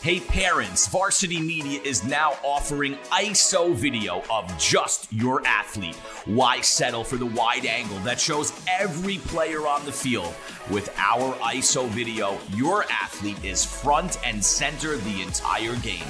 Hey parents, Varsity Media is now offering ISO video of just your athlete. Why settle for the wide angle that shows every player on the field? With our ISO video, your athlete is front and center the entire game.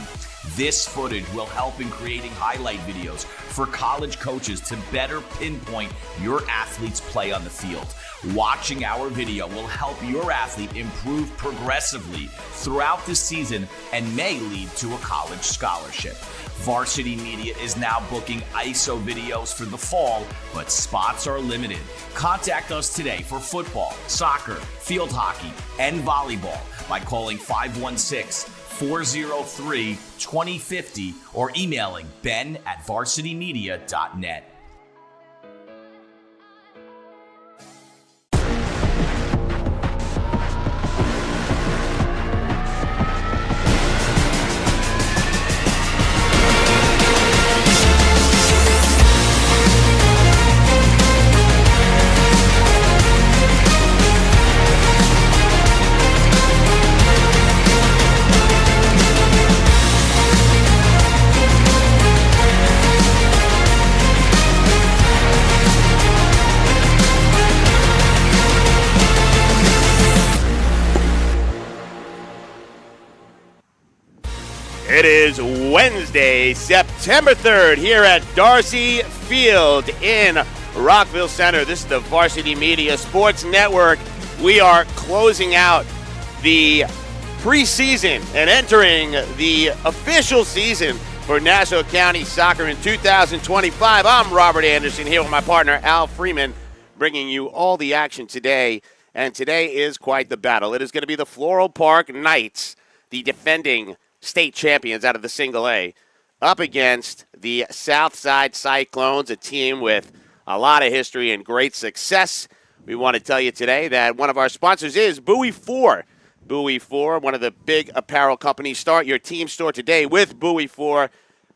This footage will help in creating highlight videos for college coaches to better pinpoint your athlete's play on the field. Watching our video will help your athlete improve progressively throughout the season and may lead to a college scholarship. Varsity Media is now booking ISO videos for the fall, but spots are limited. Contact us today for football, soccer, field hockey, and volleyball by calling 516-403-2050 or emailing ben@varsitymedia.net. It is Wednesday, September 3rd, here at Darcy Field in Rockville Center. This is the Varsity Media Sports Network. We are closing out the preseason and entering the official season for Nassau County Soccer in 2025. I'm Robert Anderson here with my partner Al Freeman, bringing you all the action today. And today is quite the battle. It is going to be the Floral Park Knights, the defending state champions out of the Single A, up against the Southside Cyclones, a team with a lot of history and great success. We want to tell you today that one of our sponsors is Bowie 4. Bowie 4, one of the big apparel companies. Start your team store today with Bowie 4.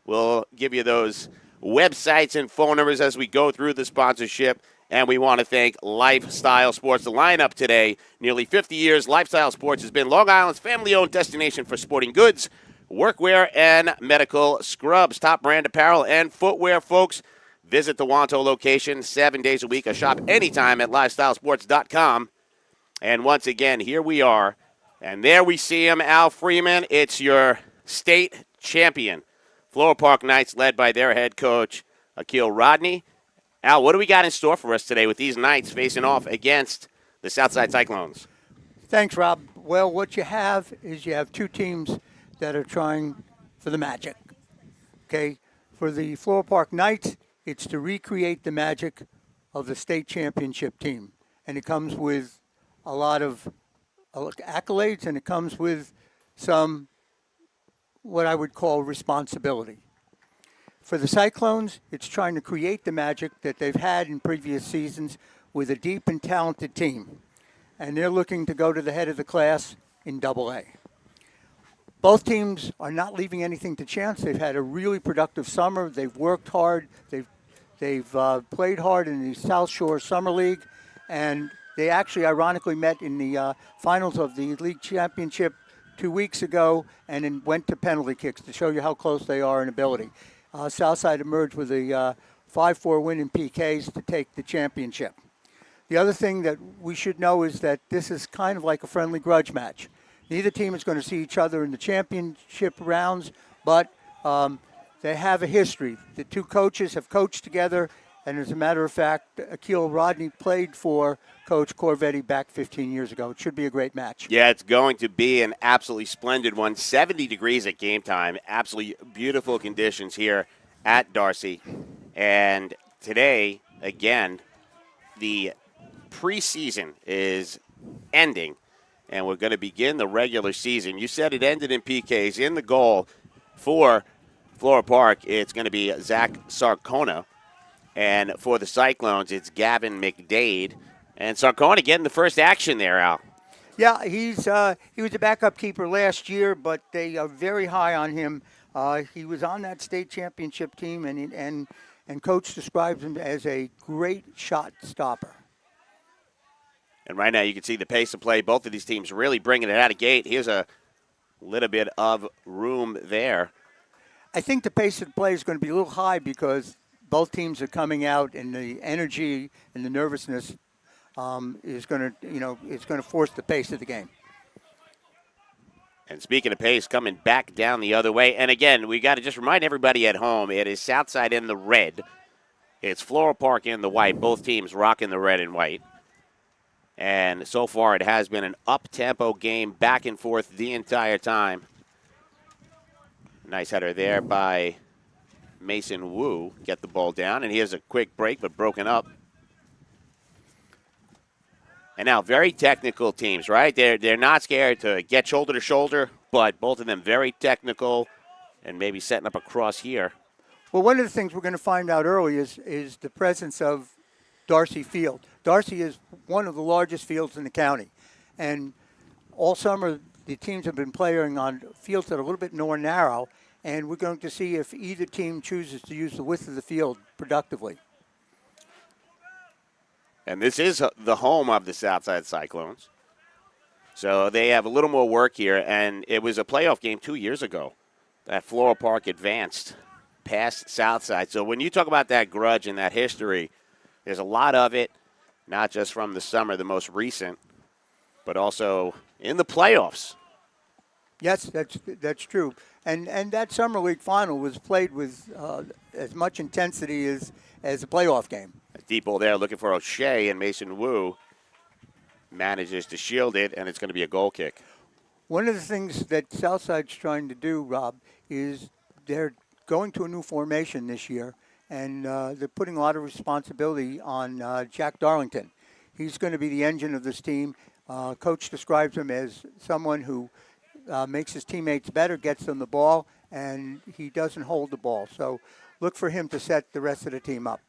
We'll give you those websites and phone numbers as we go through the sponsorship. And we want to thank Lifestyle Sports, the lineup today. Nearly 50 years, Lifestyle Sports has been Long Island's family-owned destination for sporting goods, workwear, and medical scrubs. Top brand apparel and footwear, folks. Visit the Wanto location 7 days a week or shop anytime at lifestylesports.com. And once again, here we are. And there we see him, Al Freeman. It's your state champion. Floral Park Knights led by their head coach, Akil Rodney. Al, what do we got in store for us today with these Knights facing off against the Southside Cyclones? Thanks, Rob. Well, what you have is you have two teams that are trying for the magic. Okay, for the Floral Park Knights, it's to recreate the magic of the state championship team. And it comes with a lot of accolades, and it comes with some what I would call responsibility. For the Cyclones, it's trying to create the magic that they've had in previous seasons with a deep and talented team. And they're looking to go to the head of the class in AA. Both teams are not leaving anything to chance. They've had a really productive summer. They've worked hard. They've played hard in the South Shore Summer League. And they actually ironically met in the finals of the league championship 2 weeks ago and then went to penalty kicks to show you how close they are in ability. Southside emerged with a 5-4 win in PKs to take the championship. The other thing that we should know is that this is kind of like a friendly grudge match. Neither team is going to see each other in the championship rounds, but they have a history. The two coaches have coached together, and as a matter of fact, Akil Rodney played for Coach Corvetti back 15 years ago. It should be a great match. Yeah, it's going to be an absolutely splendid one. 70 degrees at game time. Absolutely beautiful conditions here at Darcy. And today, again, the preseason is ending, and we're going to begin the regular season. You said it ended in PKs. In the goal for Floral Park, it's going to be Zach Sarcona. And for the Cyclones, it's Gavin McDade. And Sarcona getting the first action there, Al. Yeah, he was a backup keeper last year, but they are very high on him. He was on that state championship team, and Coach describes him as a great shot stopper. And right now you can see the pace of play. Both of these teams really bringing it out of gate. Here's a little bit of room there. I think the pace of play is going to be a little high because both teams are coming out, and the energy and the nervousness is going to, it's going to force the pace of the game. And speaking of pace, coming back down the other way. And again, we got to just remind everybody at home, it is Southside in the red. It's Floral Park in the white. Both teams rocking the red and white. And so far, it has been an up-tempo game, back and forth the entire time. Nice header there by Mason Wu. Get the ball down, and here's a quick break, but broken up. And now, very technical teams, right? They're not scared to get shoulder to shoulder, but both of them very technical and maybe setting up a cross here. Well, one of the things we're going to find out early is the presence of Darcy Field. Darcy is one of the largest fields in the county. And all summer, the teams have been playing on fields that are a little bit more narrow, and we're going to see if either team chooses to use the width of the field productively. And this is the home of the Southside Cyclones. So they have a little more work here, and it was a playoff game 2 years ago that Floral Park advanced past Southside. So when you talk about that grudge and that history, there's a lot of it, not just from the summer, the most recent, but also in the playoffs. Yes, that's true. And that Summer League final was played with as much intensity as a playoff game. Deep ball there looking for O'Shea, and Mason Wu manages to shield it, and it's going to be a goal kick. One of the things that Southside's trying to do, Rob, is they're going to a new formation this year, and they're putting a lot of responsibility on Jack Darlington. He's going to be the engine of this team. Coach describes him as someone who makes his teammates better, gets them the ball, and he doesn't hold the ball. So look for him to set the rest of the team up.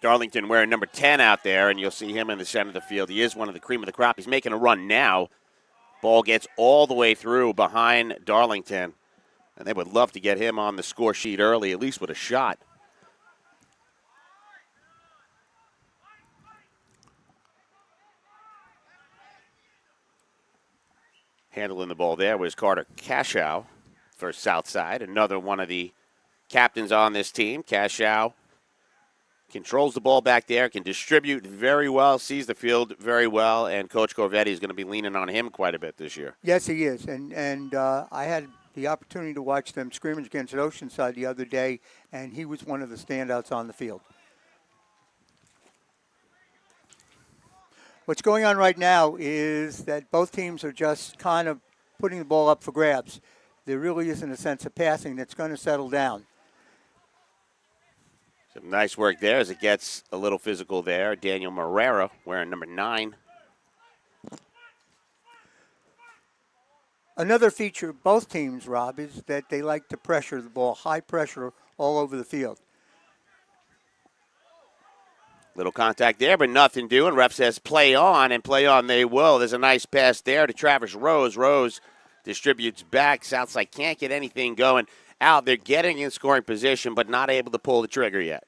Darlington wearing number 10 out there, and you'll see him in the center of the field. He is one of the cream of the crop. He's making a run now. Ball gets all the way through behind Darlington, and they would love to get him on the score sheet early, at least with a shot. Handling the ball there was Carter Cashow for Southside, another one of the captains on this team. Cashow controls the ball back there, can distribute very well, sees the field very well, and Coach Corvetti is going to be leaning on him quite a bit this year. Yes, he is. And I had the opportunity to watch them scrimmage against Oceanside the other day, and he was one of the standouts on the field. What's going on right now is that both teams are just kind of putting the ball up for grabs. There really isn't a sense of passing that's going to settle down. Some nice work there as it gets a little physical there. Daniel Marrero wearing number 9. Another feature of both teams, Rob, is that they like to pressure the ball, high pressure all over the field. Little contact there, but nothing doing. Ref says play on, and play on they will. There's a nice pass there to Travis Rose. Rose distributes back. Southside can't get anything going. Out, they're getting in scoring position, but not able to pull the trigger yet.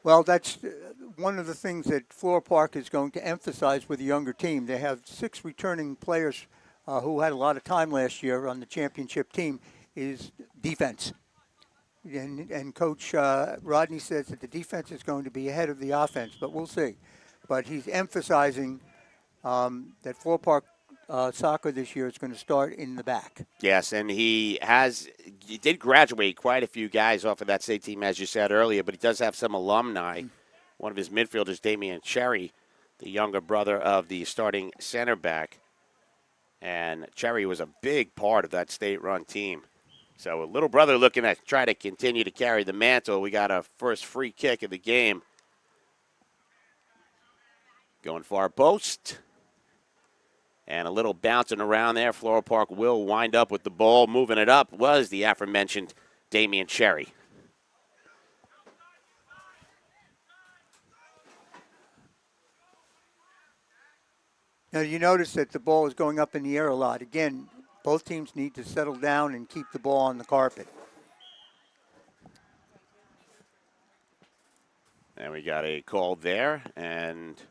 Well, that's one of the things that Floral Park is going to emphasize with the younger team. They have 6 returning players who had a lot of time last year on the championship team, is defense. And Coach Rodney says that the defense is going to be ahead of the offense, but we'll see. But he's emphasizing that Floral Park soccer this year is going to start in the back. Yes, and he did graduate quite a few guys off of that state team, as you said earlier, but he does have some alumni. One of his midfielders, Damian Cherry, the younger brother of the starting center back. And Cherry was a big part of that state-run team. So a little brother looking to try to continue to carry the mantle. We got a first free kick of the game. Going far post. And a little bouncing around there. Floral Park will wind up with the ball. Moving it up was the aforementioned Damian Cherry. Now, you notice that the ball is going up in the air a lot. Again, both teams need to settle down and keep the ball on the carpet. And we got a call there, and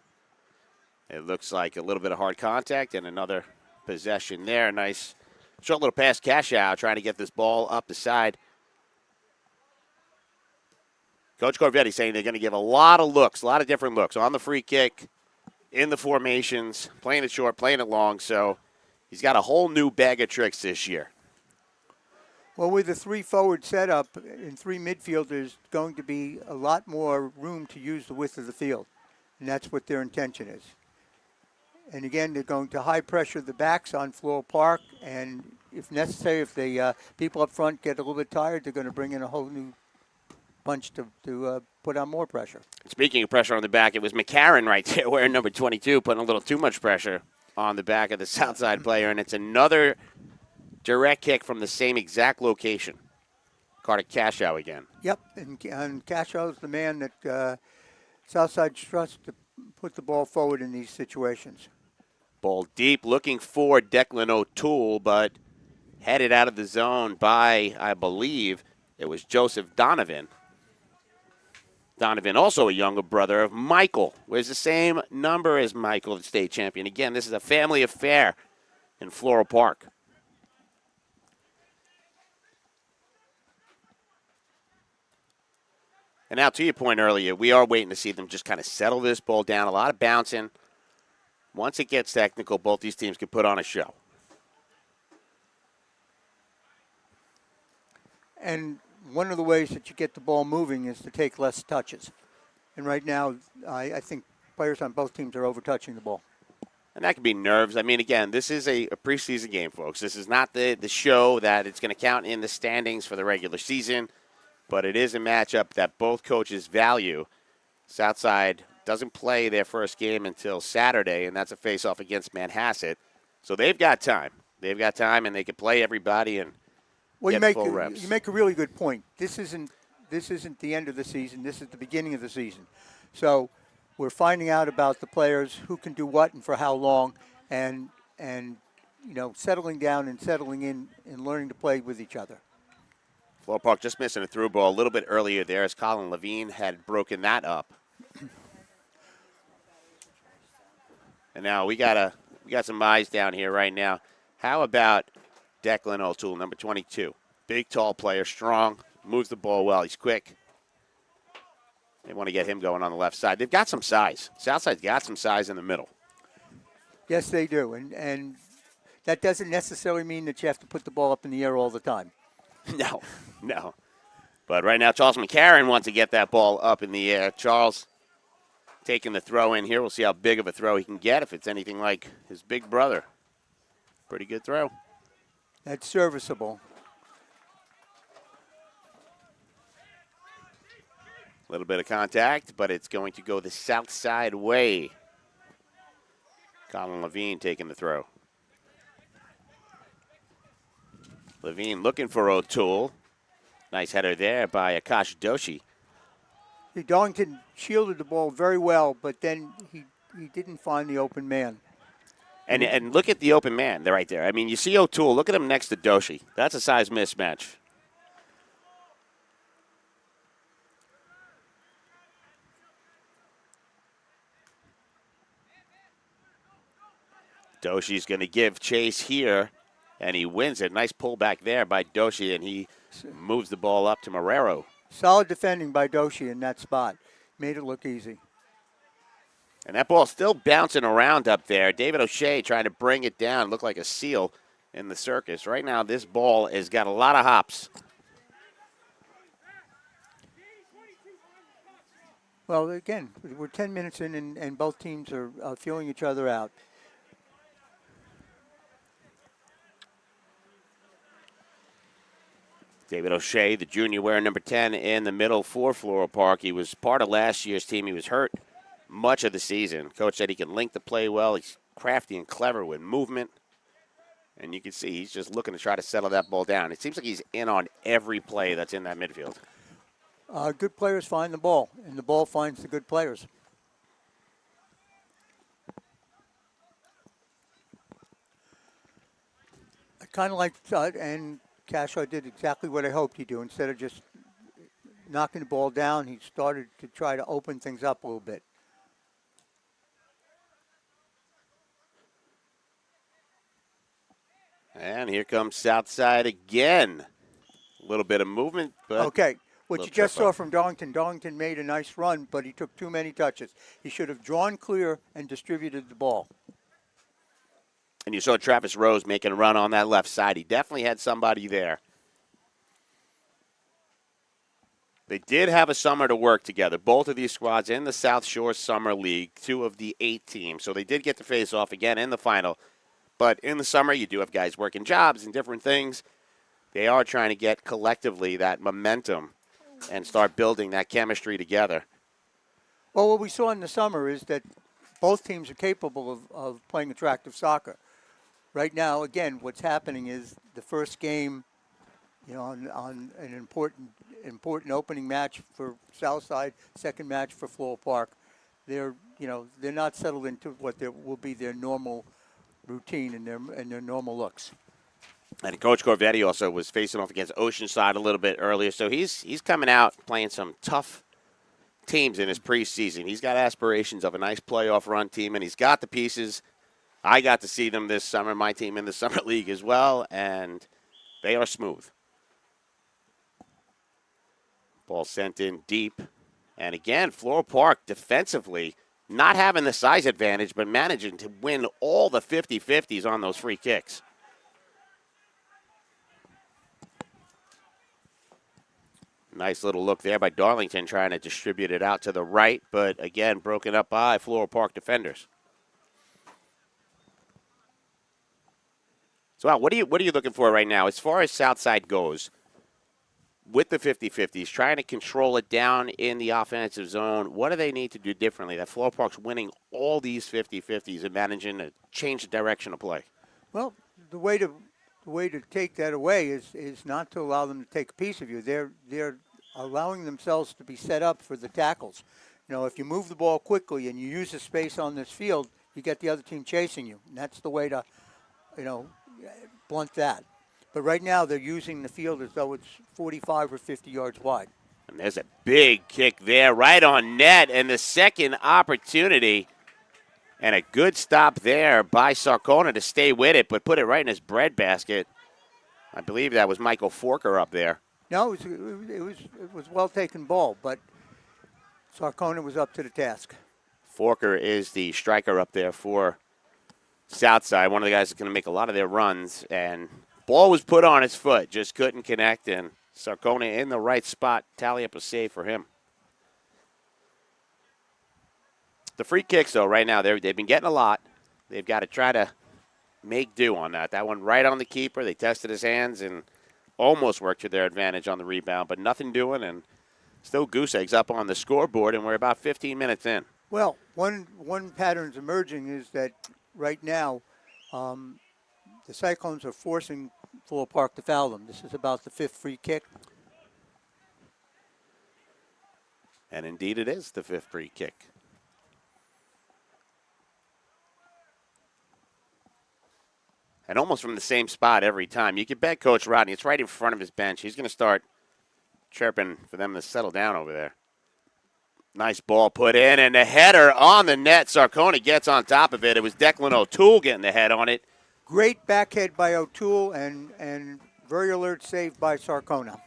it looks like a little bit of hard contact and another possession there. Nice Short little pass, cash out, trying to get this ball up the side. Coach Corvetti saying they're going to give a lot of looks, a lot of different looks on the free kick, in the formations, playing it short, playing it long. So he's got a whole new bag of tricks this year. Well, with the 3 forward setup and 3 midfield, there's going to be a lot more room to use the width of the field, and that's what their intention is. And again, they're going to high pressure the backs on Floral Park, and if necessary, if the people up front get a little bit tired, they're going to bring in a whole new bunch to put on more pressure. Speaking of pressure on the back, it was McCarron right there wearing number 22, putting a little too much pressure on the back of the Southside player, and it's another direct kick from the same exact location. Carter Cashow again. Yep, and Cashow is the man that Southside trusts to put the ball forward in these situations. Ball deep, looking for Declan O'Toole, but headed out of the zone by, I believe, it was Joseph Donovan. Donovan, also a younger brother of Michael, wears the same number as Michael, the state champion. Again, this is a family affair in Floral Park. And now, to your point earlier, we are waiting to see them just kind of settle this ball down. A lot of bouncing. Once it gets technical, both these teams can put on a show. And one of the ways that you get the ball moving is to take less touches. And right now, I think players on both teams are over-touching the ball. And that could be nerves. I mean, again, this is a preseason game, folks. This is not the show that it's going to count in the standings for the regular season. But it is a matchup that both coaches value. Southside doesn't play their first game until Saturday, and that's a face-off against Manhasset. So they've got time. They've got time, and they can play everybody and get full reps. You make a really good point. This isn't the end of the season. This is the beginning of the season. So we're finding out about the players, who can do what and for how long, and settling down and settling in and learning to play with each other. Floral Park just missing a through ball a little bit earlier there as Colin Levine had broken that up. And now we got some eyes down here right now. How about Declan O'Toole, number 22? Big, tall player, strong, moves the ball well. He's quick. They want to get him going on the left side. They've got some size. Southside's got some size in the middle. Yes, they do. And that doesn't necessarily mean that you have to put the ball up in the air all the time. No. But right now, Charles McCarron wants to get that ball up in the air. Charles taking the throw in here. We'll see how big of a throw he can get if it's anything like his big brother. Pretty good throw. That's serviceable. A little bit of contact, but it's going to go the south side way. Colin Levine taking the throw. Levine looking for O'Toole. Nice header there by Akash Doshi. Darlington shielded the ball very well, but then he didn't find the open man. And look at the open man. They're right there. I mean, you see O'Toole. Look at him next to Doshi. That's a size mismatch. Doshi's going to give chase here, and he wins it. Nice pullback there by Doshi, and he moves the ball up to Marrero. Solid defending by Doshi in that spot. Made it look easy. And that ball's still bouncing around up there. David O'Shea trying to bring it down. Looked like a seal in the circus. Right now, this ball has got a lot of hops. Well, again, we're 10 minutes in, and both teams are feeling each other out. David O'Shea, the junior, wearing number 10 in the middle for Floral Park. He was part of last year's team. He was hurt much of the season. Coach said he can link the play well. He's crafty and clever with movement. And you can see he's just looking to try to settle that ball down. It seems like he's in on every play that's in that midfield. Good players find the ball, and the ball finds the good players. I kind of like, and Cashow did exactly what I hoped he'd do. Instead of just knocking the ball down, he started to try to open things up a little bit. And here comes Southside again. A little bit of movement, but Okay. What you little just trip saw up. from Darlington, Darlington made a nice run, but he took too many touches. He should have drawn clear and distributed the ball. And you saw Travis Rose making a run on that left side. He definitely had somebody there. They did have a summer to work together. Both of these squads in the South Shore Summer League, 2 of the 8 teams. So they did get to face off again in the final. But in the summer, you do have guys working jobs and different things. They are trying to get collectively that momentum and start building that chemistry together. Well, what we saw in the summer is that both teams are capable of playing attractive soccer. Right now, again, what's happening is the first game, on an important opening match for Southside, second match for Floral Park, they're not settled into what will be their normal routine and their normal looks. And Coach Corvetti also was facing off against Oceanside a little bit earlier, so he's coming out playing some tough teams in his preseason. He's got aspirations of a nice playoff run team, and he's got the pieces. I got to see them this summer, my team in the Summer League as well, and they are smooth. Ball sent in deep. And again, Floral Park defensively not having the size advantage, but managing to win all the 50-50s on those free kicks. Nice little look there by Darlington trying to distribute it out to the right, but again, broken up by Floral Park defenders. So, Al, what are you looking for right now as far as Southside goes with the 50-50s, trying to control it down in the offensive zone? What do they need to do differently? That Floral Park's winning all these 50-50s and managing to change the direction of play. Well, The way to take that away is not to allow them to take a piece of you. They're allowing themselves to be set up for the tackles. If you move the ball quickly and you use the space on this field, you get the other team chasing you. And that's the way to, blunt that. But right now they're using the field as though it's 45 or 50 yards wide. And there's a big kick there right on net, and the second opportunity. And a good stop there by Sarcona to stay with it, but put it right in his breadbasket. I believe that was Michael Forker up there. No, it was well taken ball, but Sarcona was up to the task. Forker is the striker up there for Southside, one of the guys that's going to make a lot of their runs. And ball was put on his foot, just couldn't connect, and Sarcona in the right spot, tally up a save for him. The free kicks, though, right now, they've been getting a lot. They've got to try to make do on that. That one right on the keeper. They tested his hands and almost worked to their advantage on the rebound, but nothing doing, and still goose eggs up on the scoreboard, and we're about 15 minutes in. Well, one pattern's emerging is that right now the Cyclones are forcing Floral Park to foul them. This is about the 5th free kick. And indeed it is the 5th free kick. And almost from the same spot every time. You can bet Coach Rodney, it's right in front of his bench. He's going to start chirping for them to settle down over there. Nice ball put in, and the header on the net. Sarcona gets on top of it. It was Declan O'Toole getting the head on it. Great backhead by O'Toole and very alert save by Sarcona.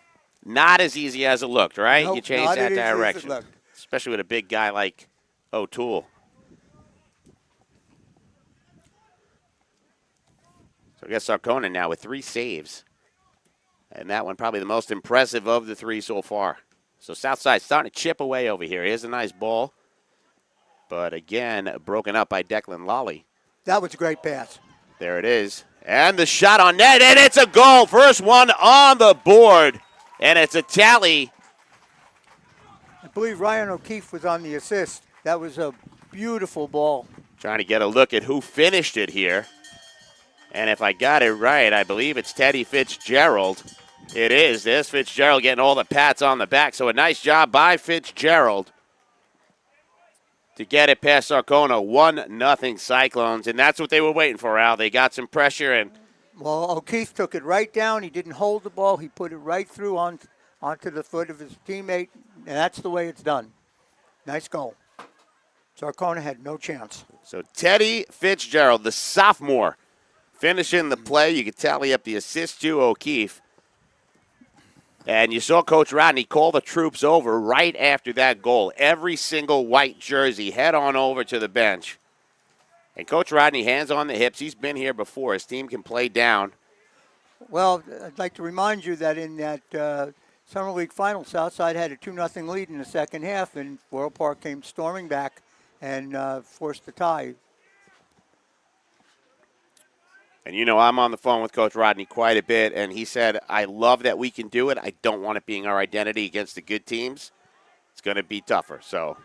Not as easy as it looked, right? Nope, you change not that as easy as it direction, looked. especially with a big guy like O'Toole. So I guess Sarcona now with 3 saves. And that one probably the most impressive of the 3 so far. So Southside starting to chip away over here. Here's a nice ball. But again, broken up by Declan Lawley. That was a great pass. There it is. And the shot on net, and it's a goal. First one on the board. And it's a tally. I believe Ryan O'Keefe was on the assist. That was a beautiful ball. Trying to get a look at who finished it here. And if I got it right, I believe it's Teddy Fitzgerald. It is. There's Fitzgerald getting all the pats on the back. So a nice job by Fitzgerald to get it past Sarcona. 1-0 Cyclones. And that's what they were waiting for, Al. They got some pressure. And well, O'Keefe took it right down. He didn't hold the ball. He put it right through onto the foot of his teammate. And that's the way it's done. Nice goal. Sarcona had no chance. So Teddy Fitzgerald, the sophomore, Finishing the play, you could tally up the assist to O'Keefe. And you saw Coach Rodney call the troops over right after that goal. Every single white jersey head on over to the bench. And Coach Rodney, hands on the hips. He's been here before. His team can play down. Well, I'd like to remind you that in that Summer League final, Southside had a 2-0 lead in the second half, and Floral Park came storming back and forced the tie. And you know, I'm on the phone with Coach Rodney quite a bit, and he said, I love that we can do it. I don't want it being our identity against the good teams. It's going to be tougher. So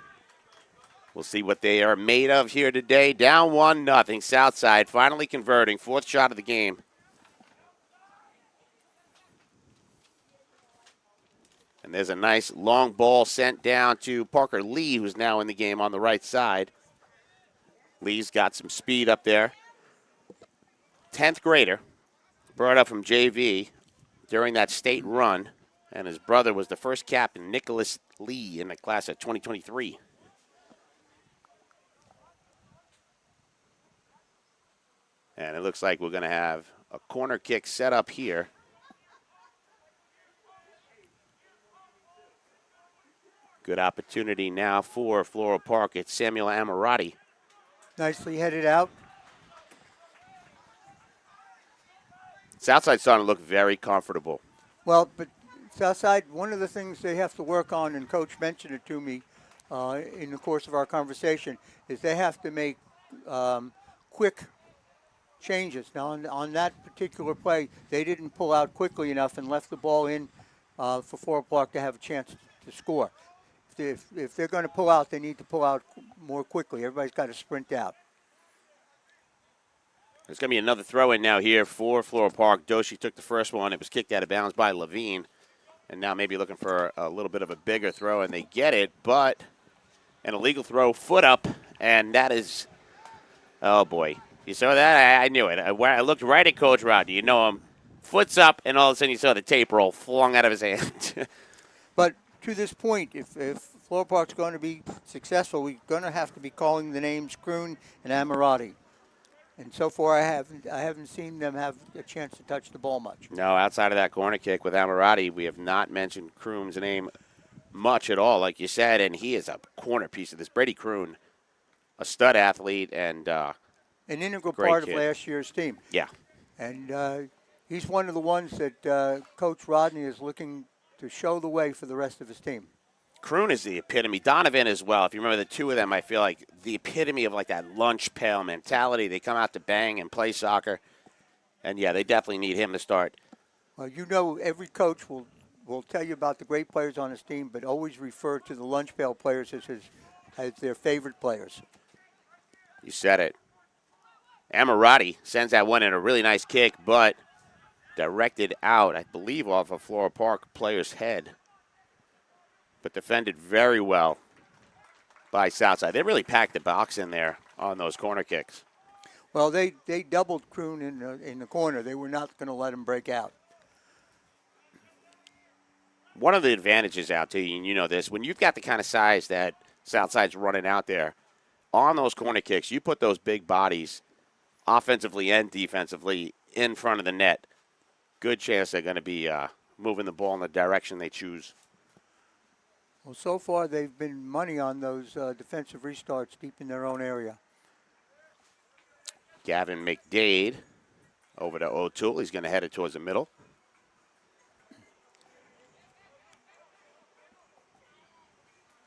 we'll see what they are made of here today. Down 1-0. Southside finally converting. Fourth shot of the game. And there's a nice long ball sent down to Parker Lee, who's now in the game on the right side. Lee's got some speed up there. 10th grader, brought up from JV during that state run, and his brother was the first captain, Nicholas Lee, in the class of 2023. And it looks like we're going to have a corner kick set up here. Good opportunity now for Floral Park. It's Samuel Amorati. Nicely headed out. Southside's starting to look very comfortable. Well, but Southside, one of the things they have to work on, and Coach mentioned it to me in the course of our conversation, is they have to make quick changes. Now, on that particular play, they didn't pull out quickly enough and left the ball in for Floral Park to have a chance to score. If they're going to pull out, they need to pull out more quickly. Everybody's got to sprint out. There's going to be another throw-in now here for Floral Park. Doshi took the first one. It was kicked out of bounds by Levine. And now maybe looking for a little bit of a bigger throw, and they get it. But an illegal throw, foot up, and that is, oh, boy. You saw that? I knew it. I looked right at Coach Rodney. You know him. Foot's up, and all of a sudden you saw the tape roll flung out of his hand. But to this point, if Floral Park's going to be successful, we're going to have to be calling the names Kroon and Amorati. And so far, I haven't seen them have a chance to touch the ball much. No, outside of that corner kick with Amorati, we have not mentioned Kroon's name much at all, like you said, and he is a corner piece of this. Brady Kroon, a stud athlete and an integral part kid of last year's team. Yeah. And he's one of the ones that Coach Rodney is looking to show the way for the rest of his team. Kroon is the epitome. Donovan as well. If you remember the two of them, I feel like the epitome of like that lunch pail mentality. They come out to bang and play soccer. And, yeah, they definitely need him to start. Well, you know, every coach will tell you about the great players on his team, but always refer to the lunch pail players as their favorite players. You said it. Amorati sends that one in a really nice kick, but directed out, I believe, off a Floral Park player's head. But defended very well by Southside. They really packed the box in there on those corner kicks. Well, they doubled Kroon in the corner. They were not going to let him break out. One of the advantages out to you, and you know this, when you've got the kind of size that Southside's running out there, on those corner kicks, you put those big bodies offensively and defensively in front of the net. Good chance they're going to be moving the ball in the direction they choose. Well, so far they've been money on those defensive restarts deep in their own area. Gavin McDade over to O'Toole. He's going to head it towards the middle.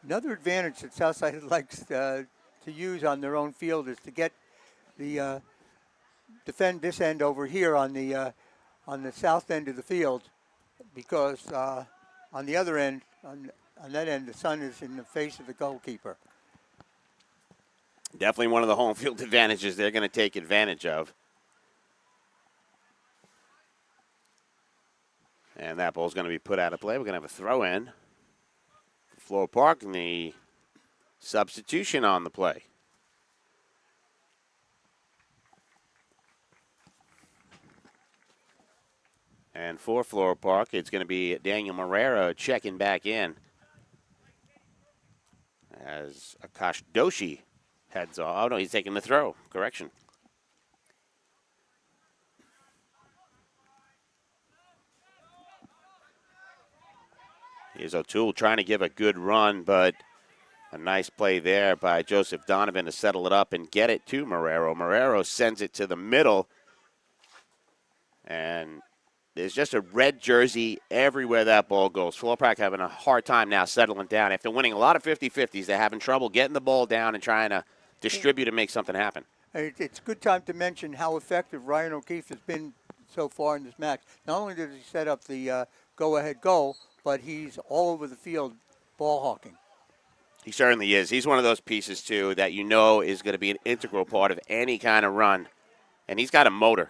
Another advantage that Southside likes to use on their own field is to get the defend this end over here on the south end of the field, because on the other end, on that end, the sun is in the face of the goalkeeper. Definitely one of the home field advantages they're going to take advantage of. And that ball's going to be put out of play. We're going to have a throw in for Floral Park, and the substitution on the play. And for Floral Park, it's going to be Daniel Marrero checking back in as Akash Doshi heads off. Oh, no, he's taking the throw. Correction. Here's O'Toole trying to give a good run, but a nice play there by Joseph Donovan to settle it up and get it to Marrero. Marrero sends it to the middle, and there's just a red jersey everywhere that ball goes. Floral Park having a hard time now settling down. After winning a lot of 50-50s, they're having trouble getting the ball down and trying to distribute and make something happen. It's a good time to mention how effective Ryan O'Keefe has been so far in this match. Not only does he set up the go-ahead goal, but he's all over the field ball hawking. He certainly is. He's one of those pieces, too, that you know is going to be an integral part of any kind of run. And he's got a motor.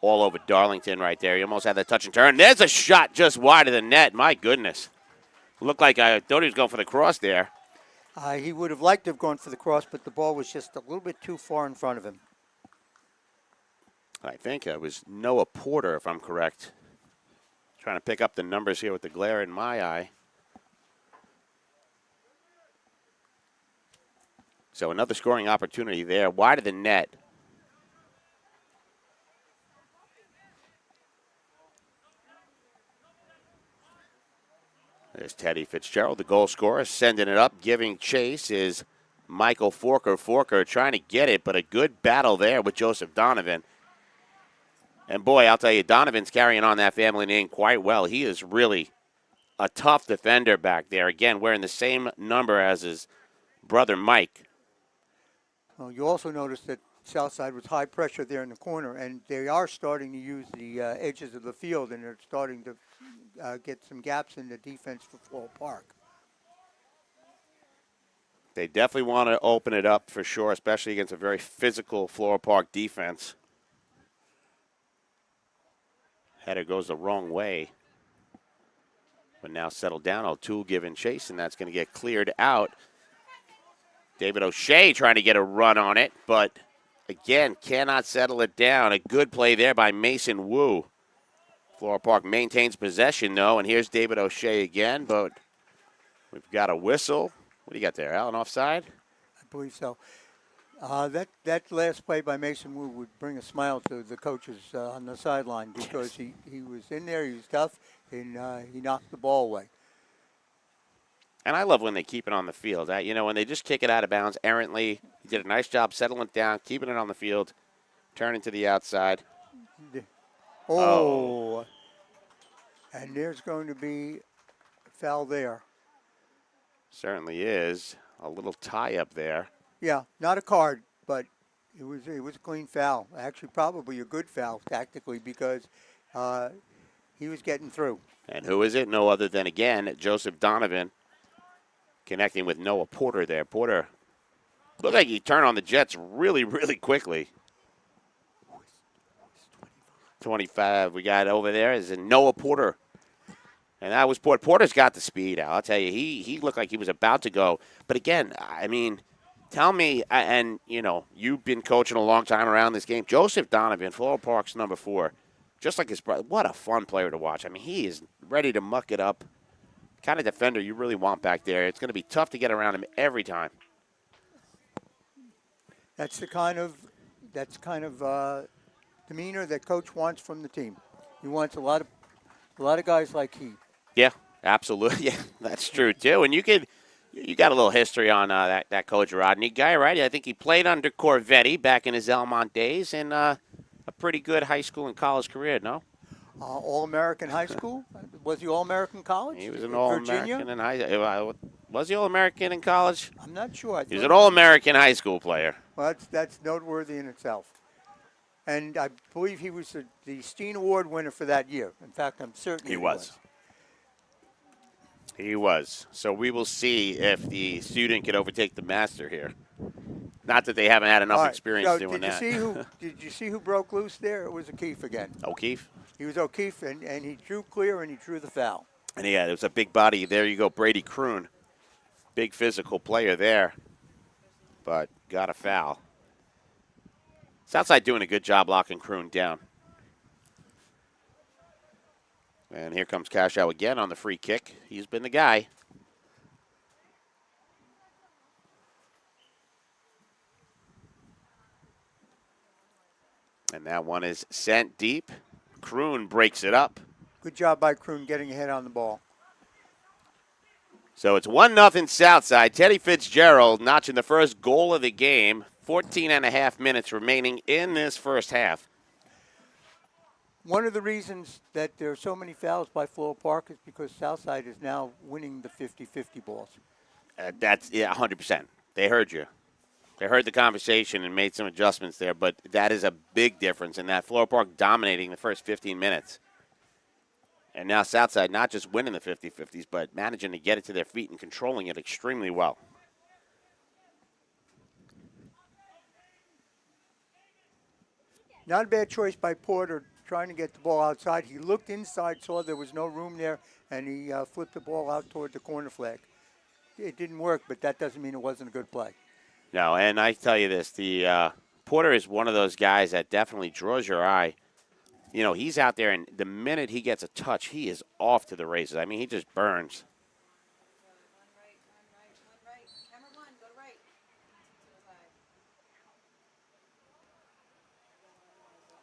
All over Darlington right there. He almost had that touch and turn. There's a shot just wide of the net. My goodness. Looked like I thought he was going for the cross there. He would have liked to have gone for the cross, but the ball was just a little bit too far in front of him. I think it was Noah Porter, if I'm correct. Trying to pick up the numbers here with the glare in my eye. So another scoring opportunity there, wide of the net. There's Teddy Fitzgerald, the goal scorer, sending it up. Giving chase is Michael Forker. Forker trying to get it, but a good battle there with Joseph Donovan. And, boy, I'll tell you, Donovan's carrying on that family name quite well. He is really a tough defender back there. Again, wearing the same number as his brother Mike. Well, you also notice that Southside was high pressure there in the corner, and they are starting to use the edges of the field, and they're starting to get some gaps in the defense for Floral Park. They definitely want to open it up for sure, especially against a very physical Floral Park defense. Header goes the wrong way. But now settled down. O'Toole giving chase, and that's going to get cleared out. David O'Shea trying to get a run on it, but again, cannot settle it down. A good play there by Mason Wu. Floral Park maintains possession, though, and here's David O'Shea again, but we've got a whistle. What do you got there, Alan, offside? I believe so. That last play by Mason Wu would bring a smile to the coaches on the sideline because he was in there, he was tough, and he knocked the ball away. And I love when they keep it on the field. You know, when they just kick it out of bounds errantly, he did a nice job settling it down, keeping it on the field, turning to the outside. Oh. And there's going to be a foul there. Certainly is. A little tie up there. Yeah, not a card, but it was a clean foul. Actually, probably a good foul tactically because he was getting through. And who is it? No other than, again, Joseph Donovan connecting with Noah Porter there. Porter looked like he turned on the Jets really, really quickly. 25 we got over there is Noah Porter. And that was Porter. Porter's got the speed, Al. I'll tell you, he looked like he was about to go. But, again, I mean, tell me, and, you know, you've been coaching a long time around this game. Joseph Donovan, Floral Park's number 4, just like his brother. What a fun player to watch. I mean, he is ready to muck it up. Kind of defender you really want back there. It's going to be tough to get around him every time. That's the kind of demeanor that coach wants from the team. He wants a lot of guys like he. Yeah, absolutely. Yeah, that's true too. And you got a little history on that coach Rodney guy, right? I think he played under Corvetti back in his Elmont days, and a pretty good high school and college career. No. All-American high school? Was he All-American college? He was an All-American in high. Was he All-American in college? I'm not sure. He was an All-American high school player. Well, that's noteworthy in itself. And I believe he was the Steen Award winner for that year. In fact, I'm certain he was. He was. So we will see if the student can overtake the master here. Not that they haven't had enough experience doing that. Did you see who broke loose there? It was O'Keefe again. O'Keefe? He was O'Keefe, and he drew clear, and he drew the foul. And, yeah, it was a big body. There you go, Brady Kroon. Big physical player there. But got a foul. Southside doing a good job locking Kroon down. And here comes Cashow again on the free kick. He's been the guy. And that one is sent deep. Kroon breaks it up. Good job by Kroon getting ahead on the ball. So it's 1-0 Southside. Teddy Fitzgerald notching the first goal of the game. 14 and a half minutes remaining in this first half. One of the reasons that there are so many fouls by Floral Park is because Southside is now winning the 50-50 balls. That's 100%. They heard you. They heard the conversation and made some adjustments there, but that is a big difference in that Floral Park dominating the first 15 minutes. And now Southside not just winning the 50-50s, but managing to get it to their feet and controlling it extremely well. Not a bad choice by Porter trying to get the ball outside. He looked inside, saw there was no room there, and he flipped the ball out toward the corner flag. It didn't work, but that doesn't mean it wasn't a good play. No, and I tell you this, the Porter is one of those guys that definitely draws your eye. You know, he's out there, and the minute he gets a touch, he is off to the races. I mean, he just burns.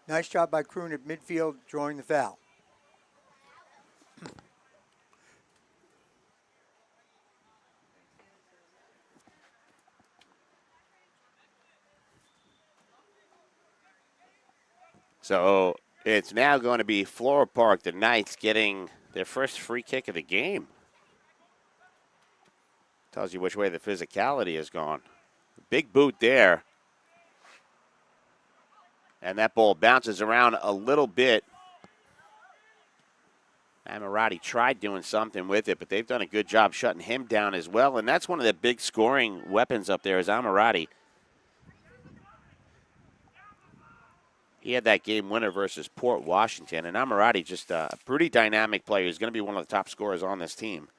Nice job by Kroon at midfield drawing the foul. So it's now going to be Floral Park, the Knights, getting their first free kick of the game. Tells you which way the physicality has gone. Big boot there. And that ball bounces around a little bit. Ammirati tried doing something with it, but they've done a good job shutting him down as well. And that's one of the big scoring weapons up there is Ammirati. He had that game winner versus Port Washington. And Ammirati, just a pretty dynamic player. He's going to be one of the top scorers on this team.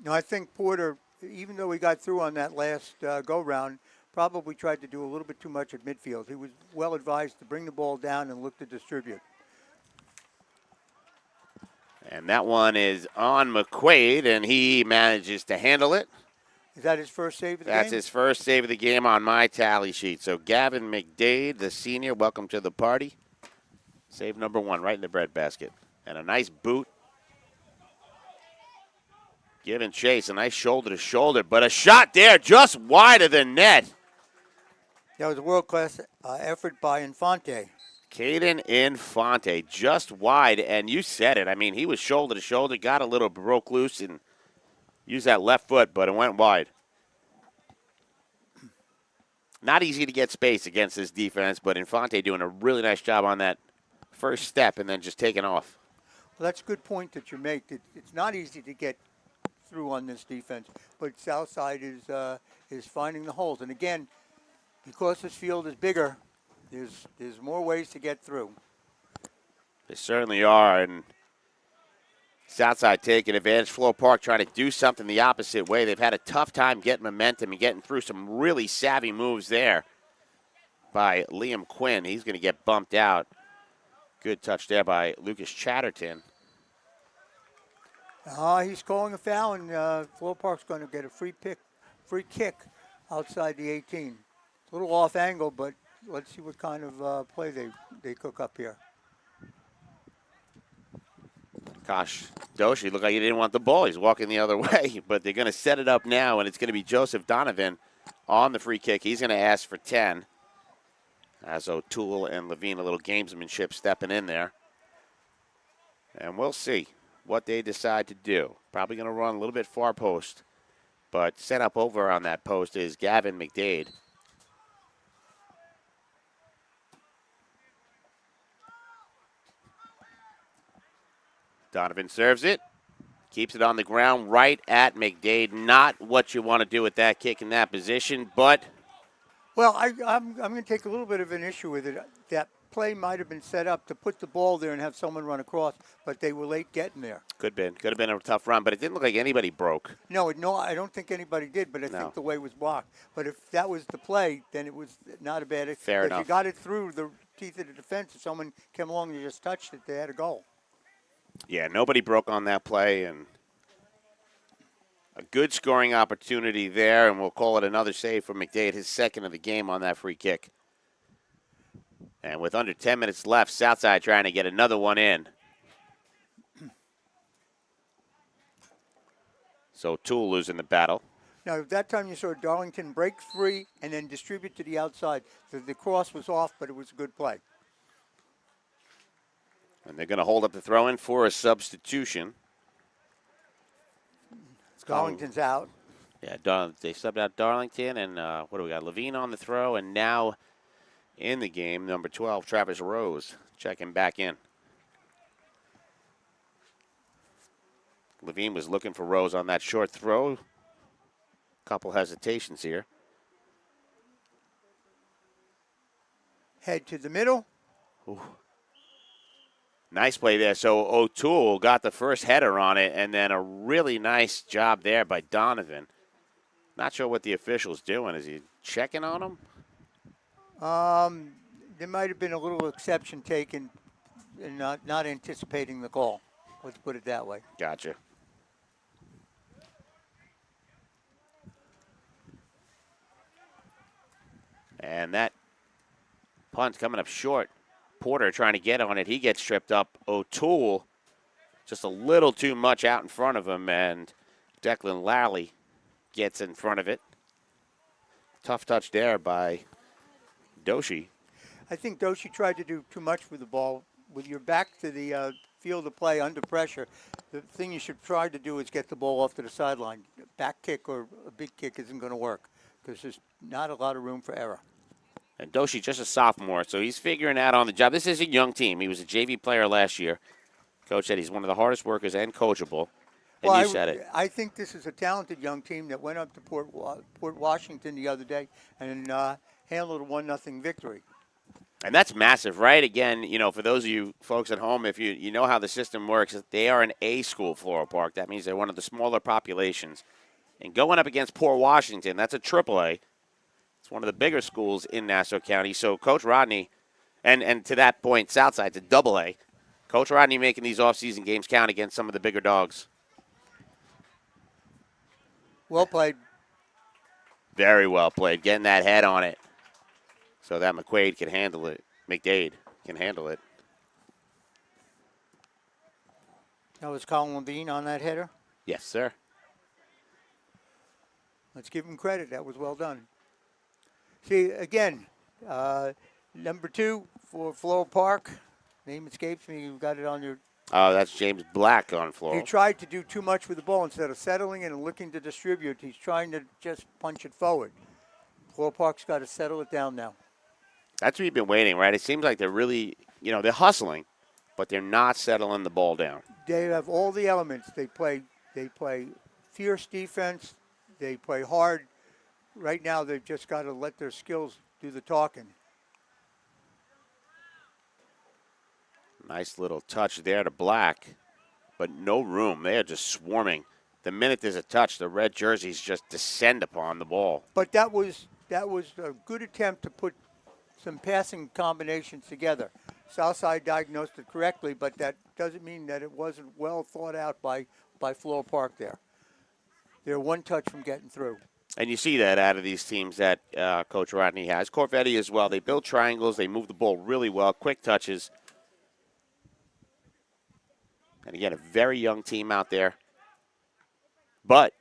No, I think Porter, even though he got through on that last go-round, probably tried to do a little bit too much at midfield. He was well advised to bring the ball down and look to distribute. And that one is on McQuaid, and he manages to handle it. Is that his first save of the game? That's his first save of the game on my tally sheet. So Gavin McDade, the senior, welcome to the party. Save number one right in the breadbasket. And a nice boot. Giving chase, a nice shoulder-to-shoulder, but a shot there just wide of the net. That was a world-class effort by Infante. Caden Infante, just wide, and you said it. I mean, he was shoulder-to-shoulder, got a little broke loose and used that left foot, but it went wide. Not easy to get space against this defense, but Infante doing a really nice job on that first step and then just taking off. Well, that's a good point that you make. It's not easy to get through on this defense, but Southside is finding the holes. And again, because this field is bigger, there's more ways to get through. They certainly are, and Southside taking advantage. Floral Park trying to do something the opposite way. They've had a tough time getting momentum and getting through some really savvy moves there by Liam Quinn. He's going to get bumped out. Good touch there by Lucas Chatterton. He's calling a foul, and Floral Park's going to get a free kick outside the 18. It's a little off angle, but let's see what kind of play they cook up here. Gosh, Doshi looked like he didn't want the ball. He's walking the other way, but they're going to set it up now, and it's going to be Joseph Donovan on the free kick. He's going to ask for 10. As O'Toole and Levine, a little gamesmanship stepping in there. And we'll see what they decide to do. Probably going to run a little bit far post, but set up over on that post is Gavin McDade. Donovan serves it, keeps it on the ground right at McDade. Not what you want to do with that kick in that position, but... Well, I'm going to take a little bit of an issue with it. That play might have been set up to put the ball there and have someone run across, but they were late getting there. Could have been a tough run, but it didn't look like anybody broke. No, I don't think anybody did, but I think the way it was blocked. But if that was the play, then it was not a bad. Fair enough. If you got it through the teeth of the defense, if someone came along and just touched it, they had a goal. Yeah, nobody broke on that play, and a good scoring opportunity there, and we'll call it another save for McDade, his second of the game on that free kick. And with under 10 minutes left, Southside trying to get another one in. So Toole losing the battle. Now, at that time you saw Darlington break free and then distribute to the outside. The cross was off, but it was a good play. And they're going to hold up the throw-in for a substitution. Darlington's out. Yeah, they subbed out Darlington, and what do we got? Levine on the throw, and now in the game, number 12, Travis Rose, checking back in. Levine was looking for Rose on that short throw. Couple hesitations here. Head to the middle. Ooh. Nice play there. So O'Toole got the first header on it, and then a really nice job there by Donovan. Not sure what the official's doing. Is he checking on him? There might have been a little exception taken in not anticipating the call. Let's put it that way. Gotcha. And that punt coming up short. Porter trying to get on it. He gets tripped up. O'Toole just a little too much out in front of him, and Declan Lally gets in front of it. Tough touch there by Doshi. I think Doshi tried to do too much with the ball. With your back to the field of play under pressure, the thing you should try to do is get the ball off to the sideline. Back kick or a big kick isn't going to work because there's not a lot of room for error. And Doshi just a sophomore, so he's figuring out on the job. This is a young team. He was a JV player last year. Coach said he's one of the hardest workers and coachable. And Well, you said it. I think this is a talented young team that went up to Port Washington the other day and handled a 1-0 victory. And that's massive, right? Again, you know, for those of you folks at home, if you know how the system works, they are an A school, Floral Park. That means they're one of the smaller populations. And going up against Port Washington, that's a AAA. It's one of the bigger schools in Nassau County. So Coach Rodney, and to that point, Southside's a AA. Coach Rodney making these offseason games count against some of the bigger dogs. Well played. Very well played. Getting that head on it so that McQuaid can handle it. McDade can handle it. That was Colin Levine on that header. Yes, sir. Let's give him credit. That was well done. See, again, number 2 for Floral Park. Name escapes me. You've got it on your... Oh, that's James Black on Floral. He tried to do too much with the ball. Instead of settling and looking to distribute, he's trying to just punch it forward. Floral Park's got to settle it down now. That's what you've been waiting, right? It seems like they're really, they're hustling, but they're not settling the ball down. They have all the elements. They play fierce defense. They play hard. Right now, they've just got to let their skills do the talking. Nice little touch there to Black, but no room. They are just swarming. The minute there's a touch, the red jerseys just descend upon the ball. But that was a good attempt to put some passing combinations together. Southside diagnosed it correctly, but that doesn't mean that it wasn't well thought out by Floral Park there. They're one touch from getting through. And you see that out of these teams that Coach Rodney has. Corvetti as well. They build triangles. They move the ball really well. Quick touches. And again, a very young team out there. But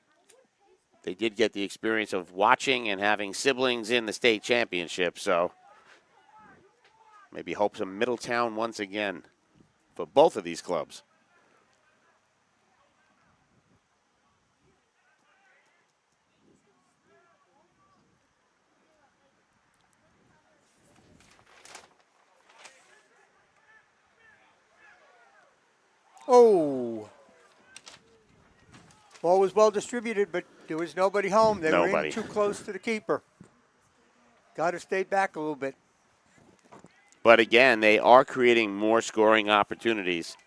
they did get the experience of watching and having siblings in the state championship. So maybe hopes of Middletown once again for both of these clubs. Oh. Ball was well distributed, but there was nobody home. They were in too close to the keeper. Got to stay back a little bit. But again, they are creating more scoring opportunities.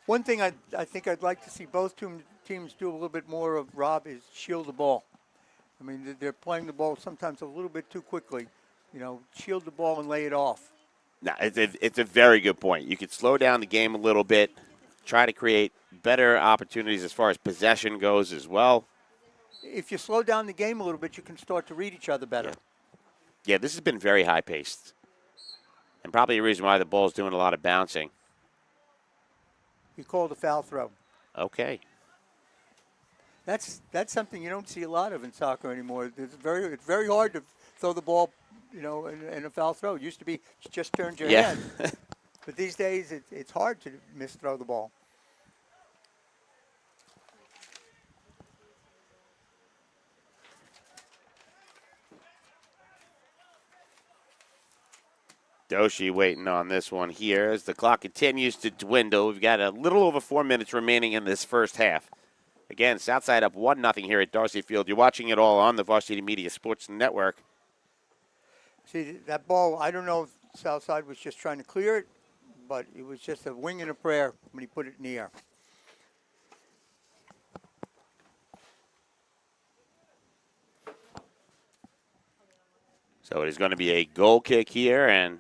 One thing I think I'd like to see both teams do a little bit more of, Rob, is shield the ball. I mean, they're playing the ball sometimes a little bit too quickly. Shield the ball and lay it off. No, it's a very good point. You could slow down the game a little bit, try to create better opportunities as far as possession goes as well. If you slow down the game a little bit, you can start to read each other better. Yeah, this has been very high-paced. And probably a reason why the ball's doing a lot of bouncing. He called a foul throw. Okay. That's something you don't see a lot of in soccer anymore. It's very hard to throw the ball, in a foul throw. It used to be just turned your hand. But these days it's hard to misthrow the ball. Doshi waiting on this one here as the clock continues to dwindle. We've got a little over 4 minutes remaining in this first half. Again, Southside up 1-0 here at Darcy Field. You're watching it all on the Varsity Media Sports Network. See, that ball, I don't know if Southside was just trying to clear it, but it was just a wing and a prayer when he put it in the air. So it is going to be a goal kick here, and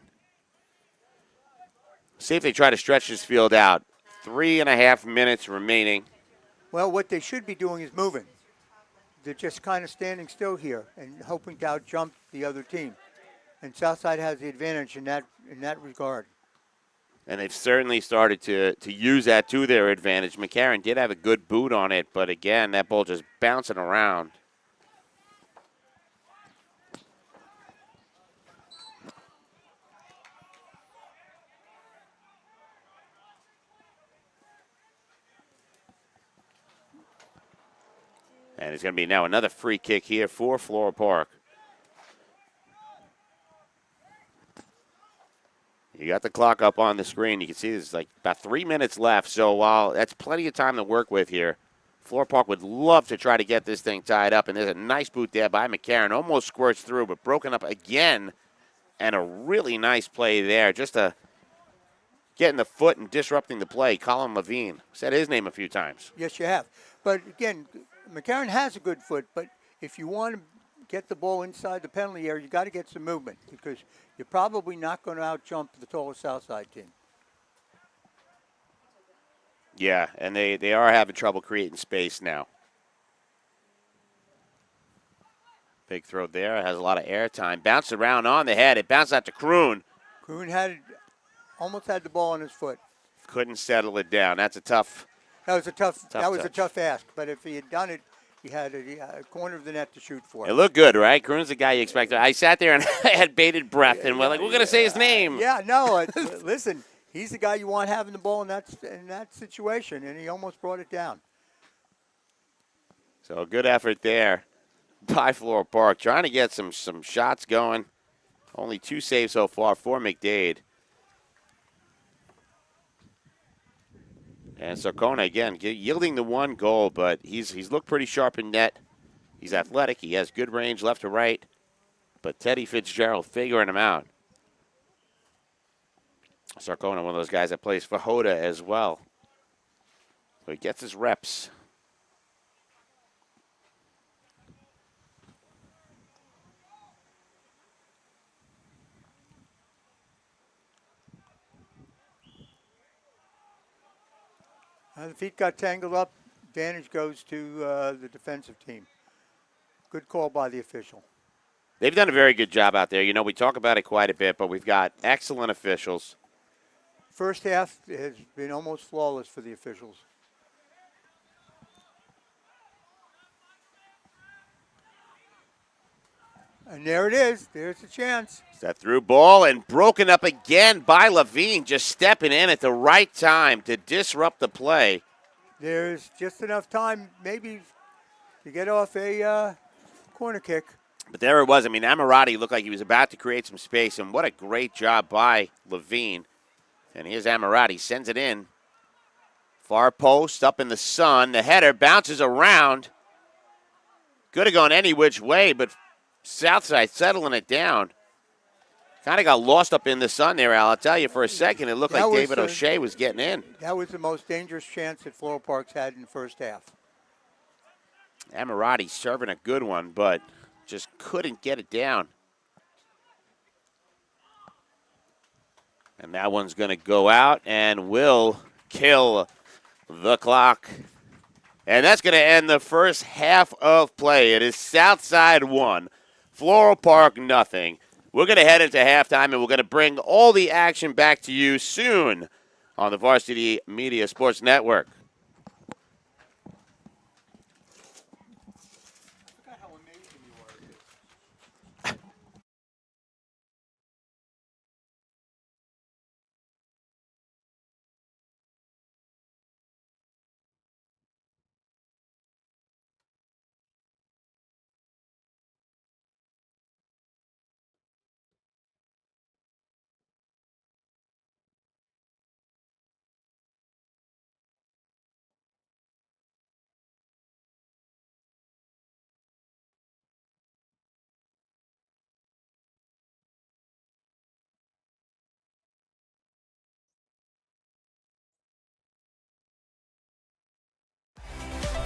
see if they try to stretch this field out. 3.5 minutes remaining. Well, what they should be doing is moving. They're just kind of standing still here and hoping to out-jump the other team. And Southside has the advantage in that regard. And they've certainly started to use that to their advantage. McCarran did have a good boot on it, but again, that ball just bouncing around. And it's going to be now another free kick here for Floral Park. You got the clock up on the screen. You can see there's like about 3 minutes left. So while that's plenty of time to work with here, Floral Park would love to try to get this thing tied up. And there's a nice boot there by McCarran. Almost squirts through, but broken up again. And a really nice play there. Just getting the foot and disrupting the play. Colin Levine. Said his name a few times. Yes, you have. But again, McCarran has a good foot, but if you want to get the ball inside the penalty area, you got to get some movement because you're probably not going to out-jump the tallest Southside team. Yeah, and they are having trouble creating space now. Big throw there. Has a lot of air time. Bounced around on the head. It bounced out to Kroon. Kroon almost had the ball on his foot. Couldn't settle it down. That's a tough. That was a touch. tough ask. But if he had done it, he had a corner of the net to shoot for. It looked good, right? Kroon's the guy you expect. I sat there and I had bated breath, and we're like, we're going to say his name. Yeah, no. Listen, he's the guy you want having the ball in that situation, and he almost brought it down. So a good effort there by Floral Park, trying to get some shots going. Only 2 saves so far for McDade. And Sarcona, again, yielding the 1 goal, but he's looked pretty sharp in net. He's athletic. He has good range left to right. But Teddy Fitzgerald figuring him out. Sarcona, one of those guys that plays for Hoda as well. So he gets his reps. The feet got tangled up. Advantage goes to the defensive team. Good call by the official. They've done a very good job out there. You know, we talk about it quite a bit, but we've got excellent officials. First half has been almost flawless for the officials. And there it is. There's the chance. That through ball and broken up again by Levine, just stepping in at the right time to disrupt the play. There's just enough time maybe to get off a corner kick. But there it was. I mean, Ammirati looked like he was about to create some space, and what a great job by Levine. And here's Ammirati, sends it in. Far post, up in the sun. The header bounces around. Could have gone any which way, but Southside settling it down. Kind of got lost up in the sun there, Al. I'll tell you, for a second, it looked like David O'Shea was getting in. That was the most dangerous chance that Floral Park's had in the first half. Ammirati serving a good one, but just couldn't get it down. And that one's going to go out and will kill the clock. And that's going to end the first half of play. It is Southside 1, Floral Park nothing. We're going to head into halftime, and we're going to bring all the action back to you soon on the Varsity Media Sports Network.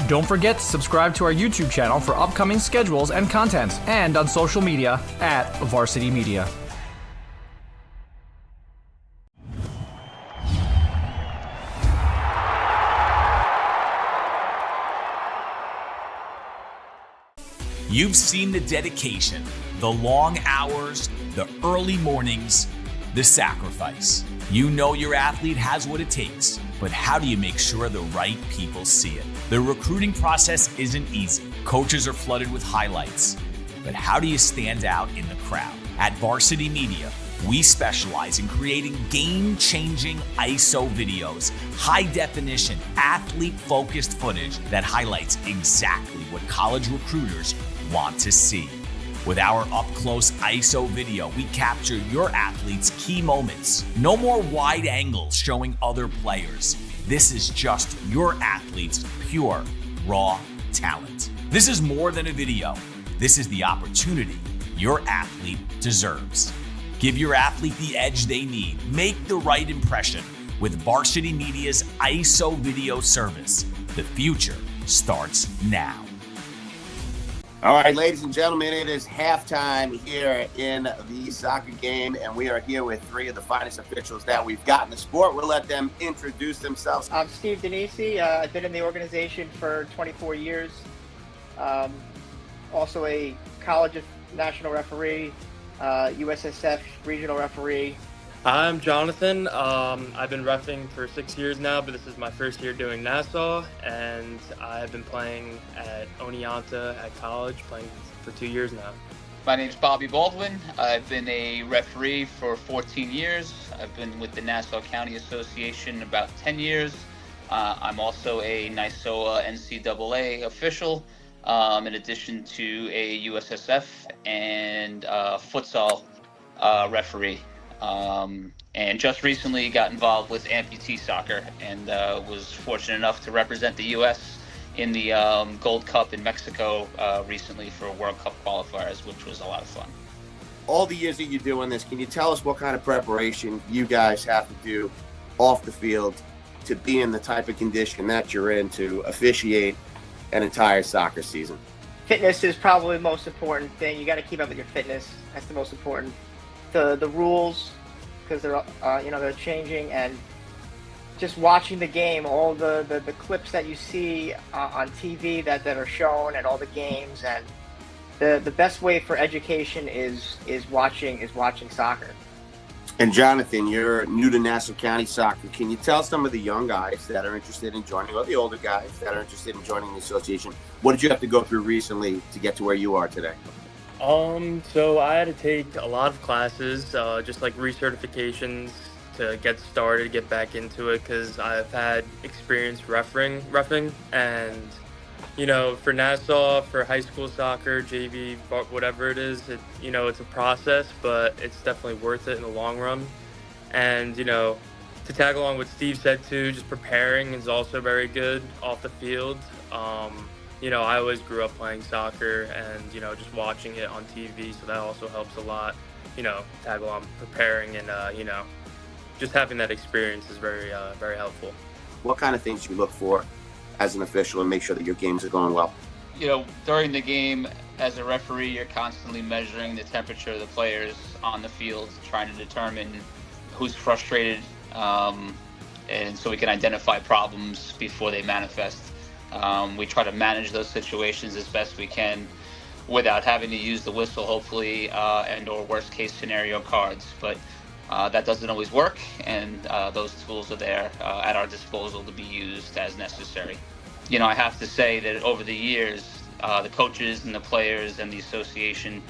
Don't forget to subscribe to our YouTube channel for upcoming schedules and content, and on social media at Varsity Media. You've seen the dedication, the long hours, the early mornings, the sacrifice. You know your athlete has what it takes, but how do you make sure the right people see it? The recruiting process isn't easy. Coaches are flooded with highlights, but how do you stand out in the crowd? At Varsity Media, we specialize in creating game-changing ISO videos, high-definition, athlete-focused footage that highlights exactly what college recruiters want to see. With our up-close ISO video, we capture your athlete's key moments. No more wide angles showing other players. This is just your athlete's pure, raw talent. This is more than a video. This is the opportunity your athlete deserves. Give your athlete the edge they need. Make the right impression with Varsity Media's ISO video service. The future starts now. All right, ladies and gentlemen, it is halftime here in the soccer game, and we are here with three of the finest officials that we've got in the sport. We'll let them introduce themselves. I'm Steve Denisi. I've been in the organization for 24 years. Also a college national referee, USSF regional referee. I'm Jonathan. I've been reffing for 6 years now, but this is my first year doing Nassau, and I've been playing at Oneonta at college, playing for 2 years now. My name's Bobby Baldwin. I've been a referee for 14 years. I've been with the Nassau County Association about 10 years. I'm also a NYSOA NCAA official, in addition to a USSF and futsal referee. And just recently got involved with amputee soccer and was fortunate enough to represent the U.S. in the Gold Cup in Mexico recently for World Cup qualifiers, which was a lot of fun. All the years that you're doing this, can you tell us what kind of preparation you guys have to do off the field to be in the type of condition that you're in to officiate an entire soccer season? Fitness is probably the most important thing. You got to keep up with your fitness. That's the most important. The rules, because they're changing, and just watching the game, all the clips that you see on TV that are shown at all the games, and the best way for education is watching soccer. And Jonathan, you're new to Nassau County Soccer. Can you tell some of the young guys that are interested in joining, or the older guys that are interested in joining the association, what did you have to go through recently to get to where you are today? So I had to take a lot of classes, just like recertifications to get started, get back into it, because I've had experience reffing, and for Nassau, for high school soccer, JV, whatever it is, it's a process, but it's definitely worth it in the long run. And to tag along what Steve said too, just preparing is also very good off the field. I always grew up playing soccer and, just watching it on TV, so that also helps a lot, tag along preparing and, just having that experience is very, very helpful. What kind of things do you look for as an official and make sure that your games are going well? During the game, as a referee, you're constantly measuring the temperature of the players on the field, trying to determine who's frustrated, and so we can identify problems before they manifest. We try to manage those situations as best we can. without having to use the whistle, hopefully, and or worst case scenario cards. But that doesn't always work, and those tools are there at our disposal to be used as necessary. You know, I have to say that over the years, the coaches and the players and the association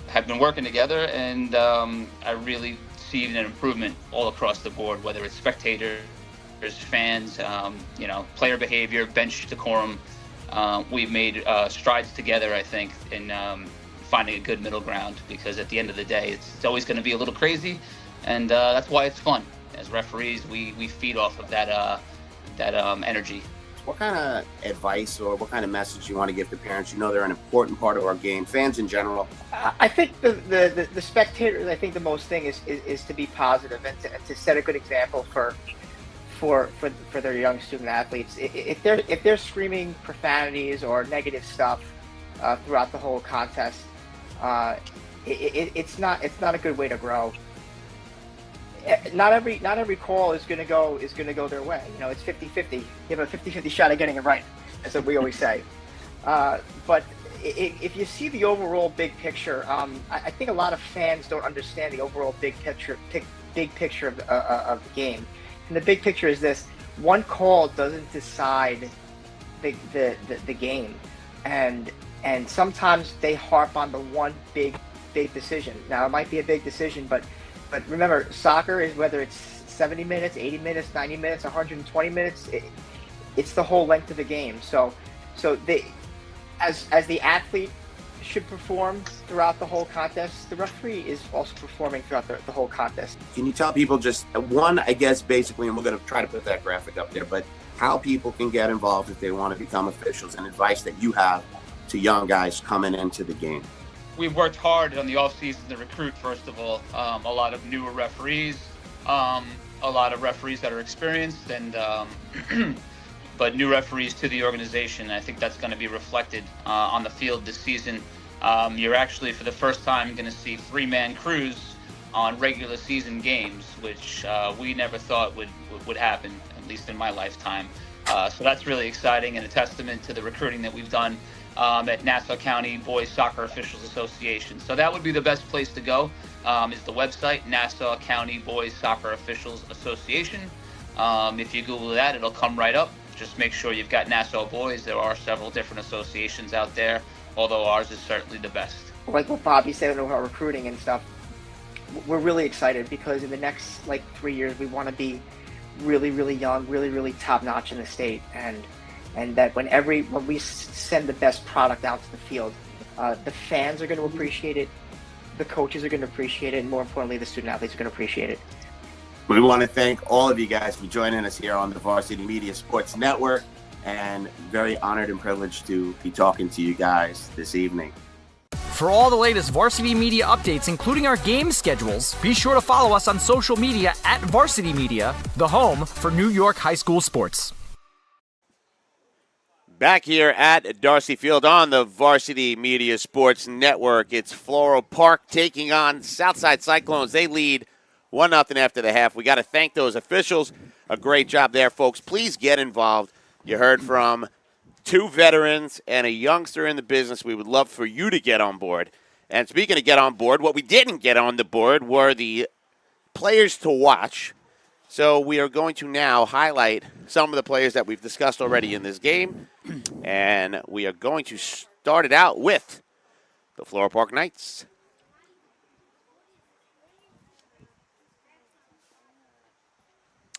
have been working together, and I really see an improvement all across the board, whether it's spectators, fans, player behavior, bench decorum. We've made strides together, I think, in finding a good middle ground, because at the end of the day, it's always going to be a little crazy, and that's why it's fun. As referees, we feed off of that energy. What kind of advice or what kind of message you want to give to parents? You know they're an important part of our game, fans in general. I think the spectators, I think the most thing is to be positive and to set a good example for their young student athletes. If they're screaming profanities or negative stuff throughout the whole contest, it's not a good way to grow. Not every call is going to go their way. You know, it's 50-50. You have a 50-50 shot at getting it right. That's what we always say. But if you see the overall big picture, I think a lot of fans don't understand the overall big picture of the game. And the big picture is this: one call doesn't decide the game, and sometimes they harp on the one big decision. Now it might be a big decision, but remember, soccer is, whether it's 70 minutes, 80 minutes, 90 minutes, 120 minutes, it's the whole length of the game. So they, as the athlete should perform throughout the whole contest, the referee is also performing throughout the whole contest. Can you tell people just one, I guess, basically, and we're going to try to put that graphic up there, but how people can get involved if they want to become officials, and advice that you have to young guys coming into the game? We've worked hard on the off season to recruit, first of all, a lot of newer referees, a lot of referees that are experienced, and but new referees to the organization. I think that's going to be reflected on the field this season. You're actually, for the first time, going to see 3-man crews on regular season games, which we never thought would happen, at least in my lifetime. So that's really exciting, and a testament to the recruiting that we've done at Nassau County Boys Soccer Officials Association. So that would be the best place to go, is the website, Nassau County Boys Soccer Officials Association. If you Google that, it'll come right up. Just make sure you've got Nassau Boys. There are several different associations out there, although ours is certainly the best. Like what Bobby said about recruiting and stuff, we're really excited, because in the next 3 years, we want to be really, really young, really, really top-notch in the state, and that when we send the best product out to the field, the fans are going to appreciate it, the coaches are going to appreciate it, and more importantly, the student athletes are going to appreciate it. We want to thank all of you guys for joining us here on the Varsity Media Sports Network, and very honored and privileged to be talking to you guys this evening. For all the latest Varsity Media updates, including our game schedules, be sure to follow us on social media at Varsity Media, the home for New York high school sports. Back here at Darcy Field on the Varsity Media Sports Network, it's Floral Park taking on Southside Cyclones. They lead 1-0 after the half. We got to thank those officials. A great job there, folks. Please get involved. You heard from 2 veterans and a youngster in the business. We would love for you to get on board. And speaking of get on board, what we didn't get on the board were the players to watch. So we are going to now highlight some of the players that we've discussed already in this game. And we are going to start it out with the Floral Park Knights.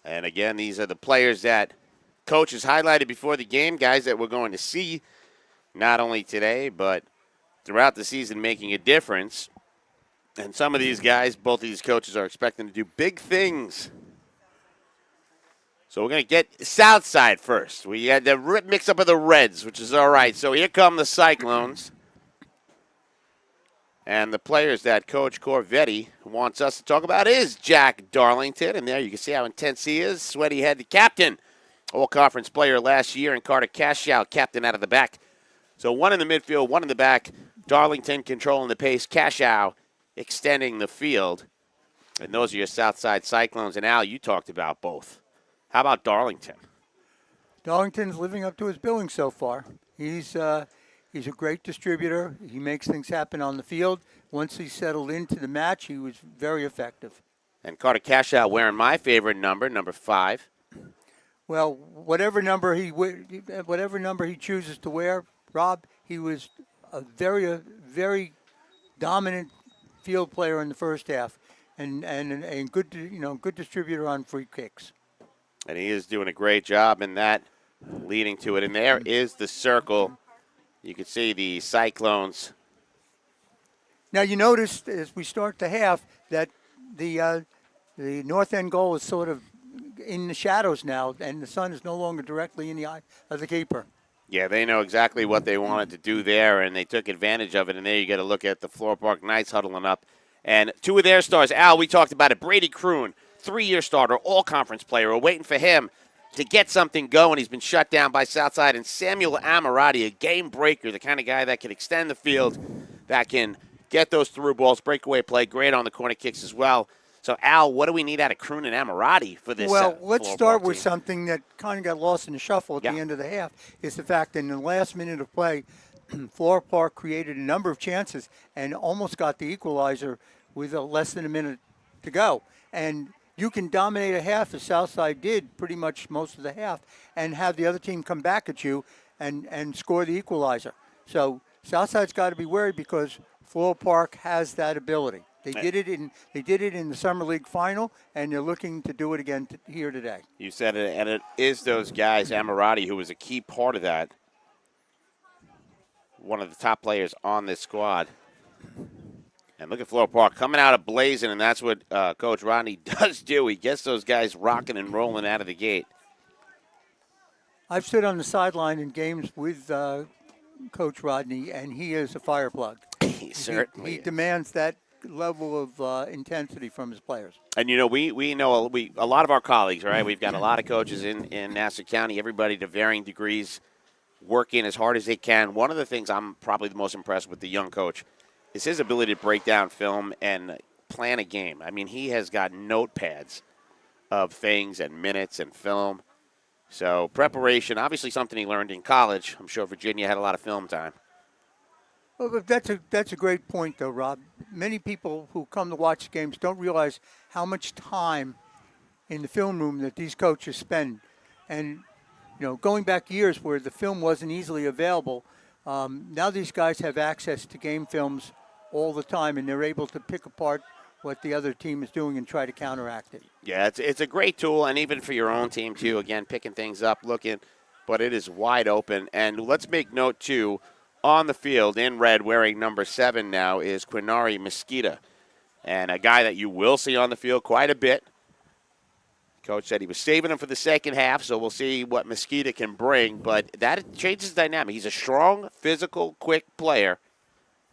And again, these are the players that coaches highlighted before the game, guys that we're going to see not only today, but throughout the season making a difference. And some of these guys, both of these coaches are expecting to do big things. So we're going to get Southside first. We had the mix-up of the Reds, which is all right. So here come the Cyclones. And the players that Coach Corvetti wants us to talk about is Jack Darlington. And there you can see how intense he is. Sweaty head, the captain. All-conference player last year. And Carter Cashow, captain out of the back. So one in the midfield, one in the back. Darlington controlling the pace. Cashow extending the field. And those are your Southside Cyclones. And Al, you talked about both. How about Darlington? Darlington's living up to his billing so far. He's He's a great distributor. He makes things happen on the field. Once he settled into the match, he was very effective. And Carter Cashout wearing my favorite number, number 5. Well, whatever number he chooses to wear, Rob, he was a very dominant field player in the first half, and good good distributor on free kicks. And he is doing a great job in that, leading to it. And there is the circle. You can see the Cyclones. Now you notice as we start the half that the north end goal is sort of in the shadows now, and the sun is no longer directly in the eye of the keeper. Yeah, they know exactly what they wanted to do there, and they took advantage of it. And there you get a look at the Floral Park Knights huddling up. And 2 of their stars, Al, we talked about it, Brady Kroon, 3-year starter, all-conference player. We're waiting for him to get something going. He's been shut down by Southside. And Samuel Amorati, a game breaker, the kind of guy that can extend the field, that can get those through balls, breakaway play, great on the corner kicks as well. So, Al, what do we need out of Kroon and Amorati for this? Well, let's start with team? something that kind of got lost in the shuffle at the end of the half, is the fact that in the last minute of play, Floral Park created a number of chances and almost got the equalizer with less than a minute to go. And you can dominate a half, as Southside did pretty much most of the half, and have the other team come back at you and score the equalizer. So Southside's got to be worried because Floral Park has that ability. They did it in the Summer League final, and they're looking to do it again here today. You said it, and it is those guys, Amorati, who was a key part of that. One of the top players on this squad. And look at Floral Park coming out of blazing, and that's what Coach Rodney does do. He gets those guys rocking and rolling out of the gate. I've stood on the sideline in games with Coach Rodney, and he is a fire plug. He certainly He demands that level of intensity from his players. And, you know, we know a lot of our colleagues, right? We've got a lot of coaches in Nassau County, everybody to varying degrees, working as hard as they can. One of the things I'm probably the most impressed with the young coach is his ability to break down film and plan a game. I mean, he has got notepads of things and minutes and film. So preparation, obviously something he learned in college. I'm sure Virginia had a lot of film time. Well, but that's a great point, though, Rob. Many people who come to watch games don't realize how much time in the film room that these coaches spend. And, you know, going back years where the film wasn't easily available, now these guys have access to game films all the time, and they're able to pick apart what the other team is doing and try to counteract it. Yeah, it's a great tool, and even for your own team, too. Again, picking things up, looking, but it is wide open. And let's make note, too, on the field in red, wearing number 7 now, is Quinari Mesquita, and a guy that you will see on the field quite a bit. Coach said he was saving him for the second half, so we'll see what Mesquita can bring, but that changes the dynamic. He's a strong, physical, quick player.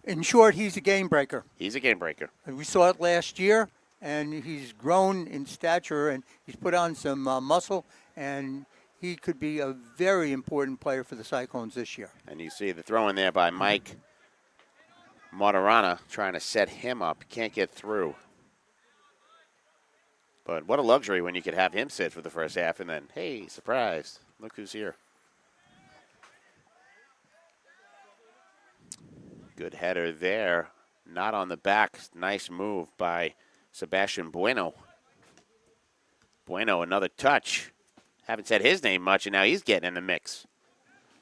In short, he's a game breaker. He's a game breaker. We saw it last year, and he's grown in stature, and he's put on some muscle, and he could be a very important player for the Cyclones this year. And you see the throw in there by Mike Matarana trying to set him up. Can't get through. But what a luxury when you could have him sit for the first half and then, hey, surprise, look who's here. Good header there. Not on the back. Nice move by Sebastian Bueno. Bueno, another touch. Haven't said his name much, and now he's getting in the mix.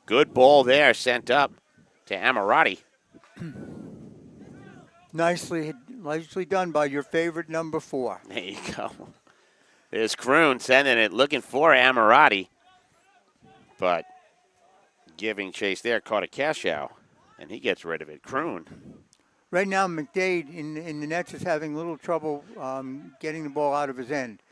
Good ball there, sent up to Amorati. Nicely done by your favorite number 4. There you go. There's Kroon sending it, looking for Amorati. But giving chase there, caught a Cashow, and he gets rid of it. Kroon. Right now, McDade in the nets is having a little trouble getting the ball out of his end.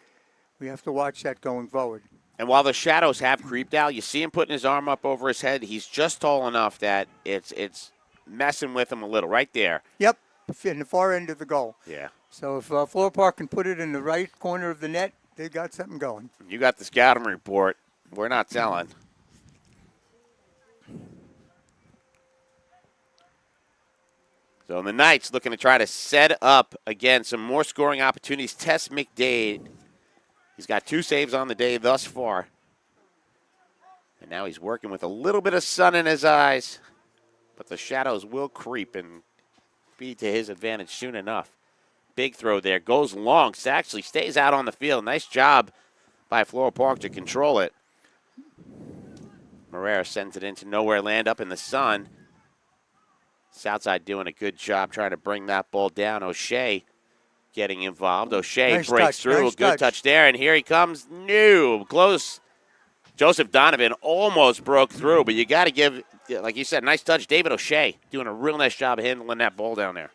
We have to watch that going forward. And while the shadows have creeped out, you see him putting his arm up over his head. He's just tall enough that it's messing with him a little right there. Yep, in the far end of the goal. Yeah. So if Floral Park can put it in the right corner of the net, they've got something going. You got the scouting report. We're not telling. So the Knights looking to try to set up, again, some more scoring opportunities. Tess McDade. He's got 2 saves on the day thus far. And now he's working with a little bit of sun in his eyes. But the shadows will creep and be to his advantage soon enough. Big throw there. Goes long. Actually stays out on the field. Nice job by Floral Park to control it. Marrera sends it into nowhere land up in the sun. Southside doing a good job trying to bring that ball down. O'Shea getting involved. O'Shea Nice breaks touch, through. nice Good touch. touch there, and here he comes. No, close. Joseph Donovan almost broke through, but you got to give, like you said, nice touch. David O'Shea doing a real nice job of handling that ball down there.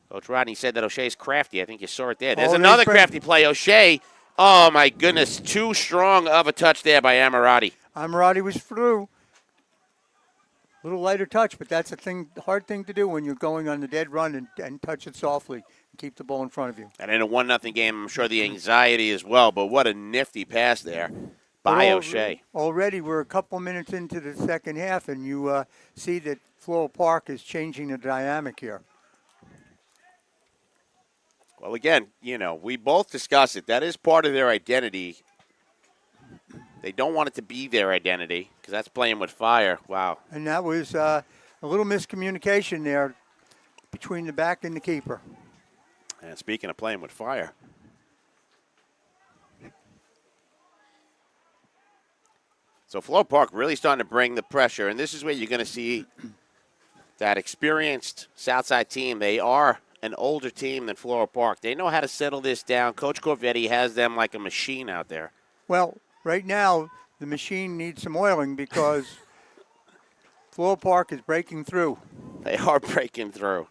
Coach Rodney said that O'Shea's crafty. I think you saw it there. There's another crafty play. O'Shea, oh my goodness, too strong of a touch there by Ammirati. Ammirati was through. A little lighter touch, but that's a hard thing to do when you're going on the dead run and touch it softly and keep the ball in front of you. And in a 1-0 game, I'm sure the anxiety as well, but what a nifty pass there by O'Shea. Already we're a couple minutes into the second half, and you see that Floral Park is changing the dynamic here. Well, again, we both discussed it. That is part of their identity. They don't want it to be their identity because that's playing with fire. Wow. And that was a little miscommunication there between the back and the keeper. And speaking of playing with fire. So Floral Park really starting to bring the pressure, and this is where you're going to see that experienced Southside team. They are an older team than Floral Park. They know how to settle this down. Coach Corvetti has them like a machine out there. Well, right now the machine needs some oiling because Floral Park is breaking through. They are breaking through.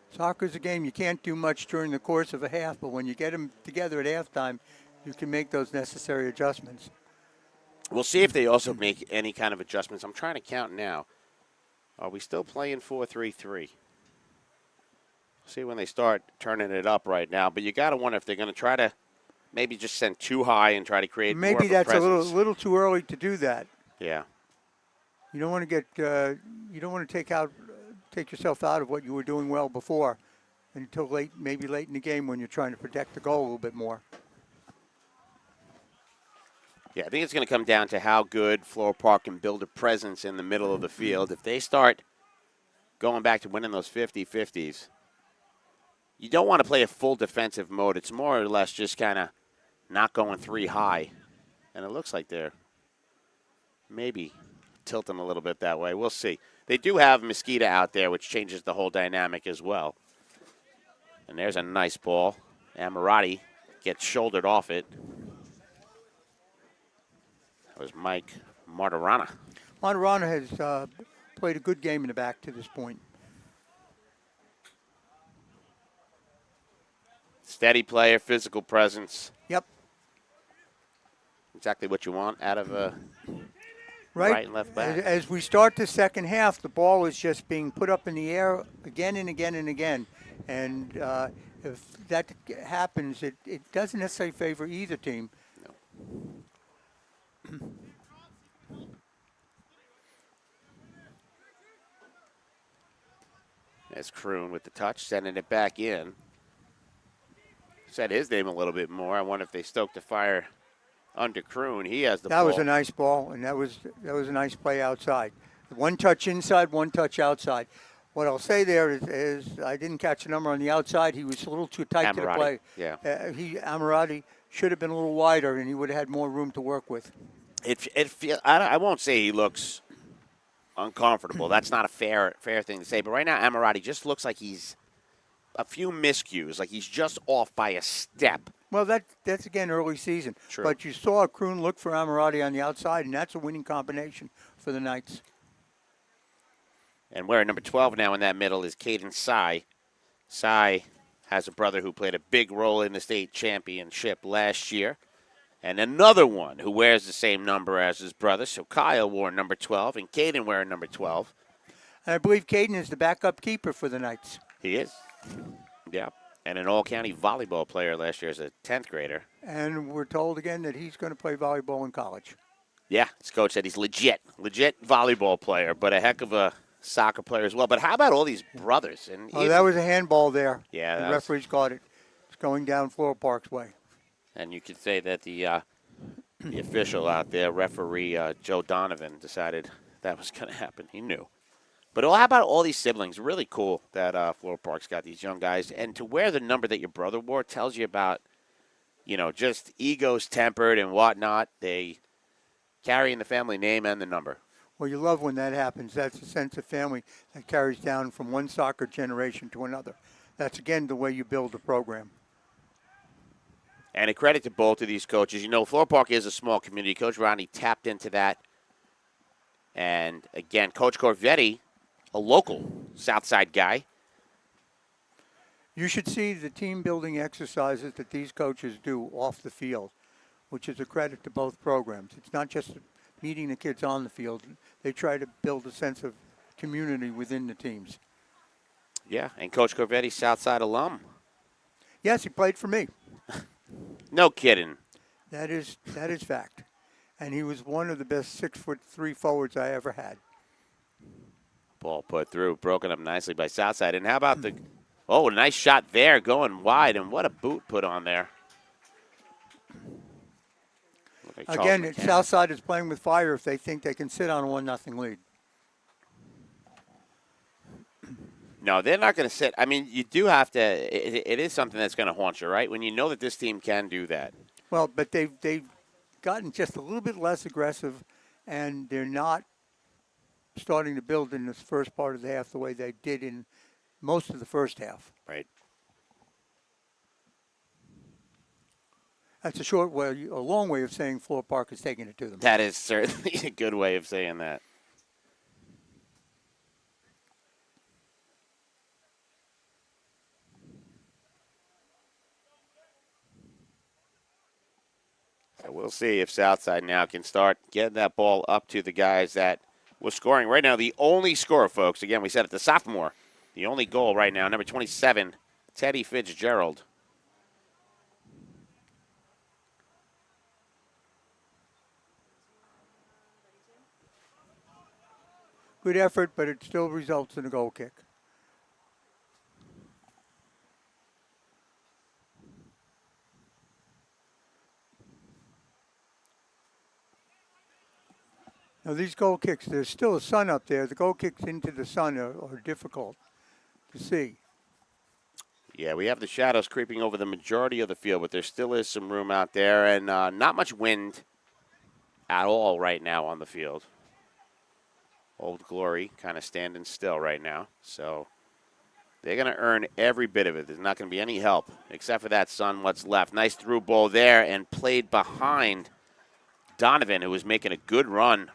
Soccer's a game you can't do much during the course of a half, but when you get them together at halftime, you can make those necessary adjustments. We'll see if they also make any kind of adjustments. I'm trying to count now. Are we still playing 4-3-3? See when they start turning it up right now. But you got to wonder if they're going to try to maybe just send too high and try to create more of a Maybe that's a little too early to do that. Yeah. You don't want to get you don't want to take yourself out of what you were doing well before until maybe late in the game when you're trying to protect the goal a little bit more. Yeah, I think it's going to come down to how good Floral Park can build a presence in the middle of the field. If they start going back to winning those 50-50s, you don't want to play a full defensive mode. It's more or less just kind of not going three high. And it looks like they're maybe tilting a little bit that way. We'll see. They do have Mosquito out there, which changes the whole dynamic as well. And there's a nice ball. Ammirati gets shouldered off it. That was Mike Martirana. Martirana has played a good game in the back to this point. Steady player, physical presence. Yep. Exactly what you want out of a right and left back. As we start the second half, the ball is just being put up in the air again and again and again. And if that happens, it doesn't necessarily favor either team. No. There's Kroon with the touch, sending it back in. Said his name a little bit more. I wonder if they stoked the fire under Kroon. He has the ball. That was a nice ball, and that was a nice play outside. One touch inside, one touch outside. What I'll say there is I didn't catch the number on the outside. He was a little too tight to the play. Yeah. Ammirati should have been a little wider, and he would have had more room to work with. I won't say he looks uncomfortable. That's not a fair thing to say. But right now, Ammirati just looks like he's a few miscues, like he's just off by a step. Well, that's again early season. True. But you saw Kroon look for Ammirati on the outside, and that's a winning combination for the Knights. And wearing number 12 now in that middle is Caden Sy. Sy has a brother who played a big role in the state championship last year. And another one who wears the same number as his brother. So Kyle wore number 12 and Caden wearing number 12. And I believe Caden is the backup keeper for the Knights. He is. Yeah. And an all-county volleyball player last year as a 10th grader. And we're told again that he's going to play volleyball in college. Yeah, his coach said he's legit volleyball player, but a heck of a soccer player as well. But how about all these brothers? And Oh, that was a handball there. Yeah, the that was- referee's caught it. It's going down Floral Park's way. And you could say that the official out there, referee Joe Donovan, decided that was going to happen. He knew. But how about all these siblings? Really cool that Floral Park's got these young guys. And to wear the number that your brother wore tells you about, just egos tempered and whatnot. They carry in the family name and the number. Well, you love when that happens. That's a sense of family that carries down from one soccer generation to another. That's, again, the way you build a program. And a credit to both of these coaches. Floral Park is a small community. Coach Ronnie tapped into that. And, again, Coach Corvetti, a local Southside guy. You should see the team-building exercises that these coaches do off the field, which is a credit to both programs. It's not just meeting the kids on the field. They try to build a sense of community within the teams. Yeah, and Coach Corvetti, Southside alum. Yes, he played for me. No kidding. That is fact. And he was one of the best 6'3" forwards I ever had. Ball put through, broken up nicely by Southside. And how about a nice shot there going wide, and what a boot put on there. Like Again, Southside is playing with fire if they think they can sit on a 1-0 lead. No, they're not going to sit. I mean, you do have to. It is something that's going to haunt you, right? When you know that this team can do that. Well, but they've gotten just a little bit less aggressive, and they're not starting to build in this first part of the half the way they did in most of the first half. Right. That's a long way of saying Floral Park is taking it to them. That is certainly a good way of saying that. So we'll see if Southside now can start getting that ball up to the guys that were scoring. Right now, the only scorer, folks, again, we said it, the sophomore, the only goal right now, number 27, Teddy Fitzgerald. Good effort, but it still results in a goal kick. Now, these goal kicks, there's still a sun up there. The goal kicks into the sun are difficult to see. Yeah, we have the shadows creeping over the majority of the field, but there still is some room out there, and not much wind at all right now on the field. Old Glory kind of standing still right now, so they're going to earn every bit of it. There's not going to be any help except for that sun, what's left. Nice through ball there, and played behind Donovan, who was making a good run.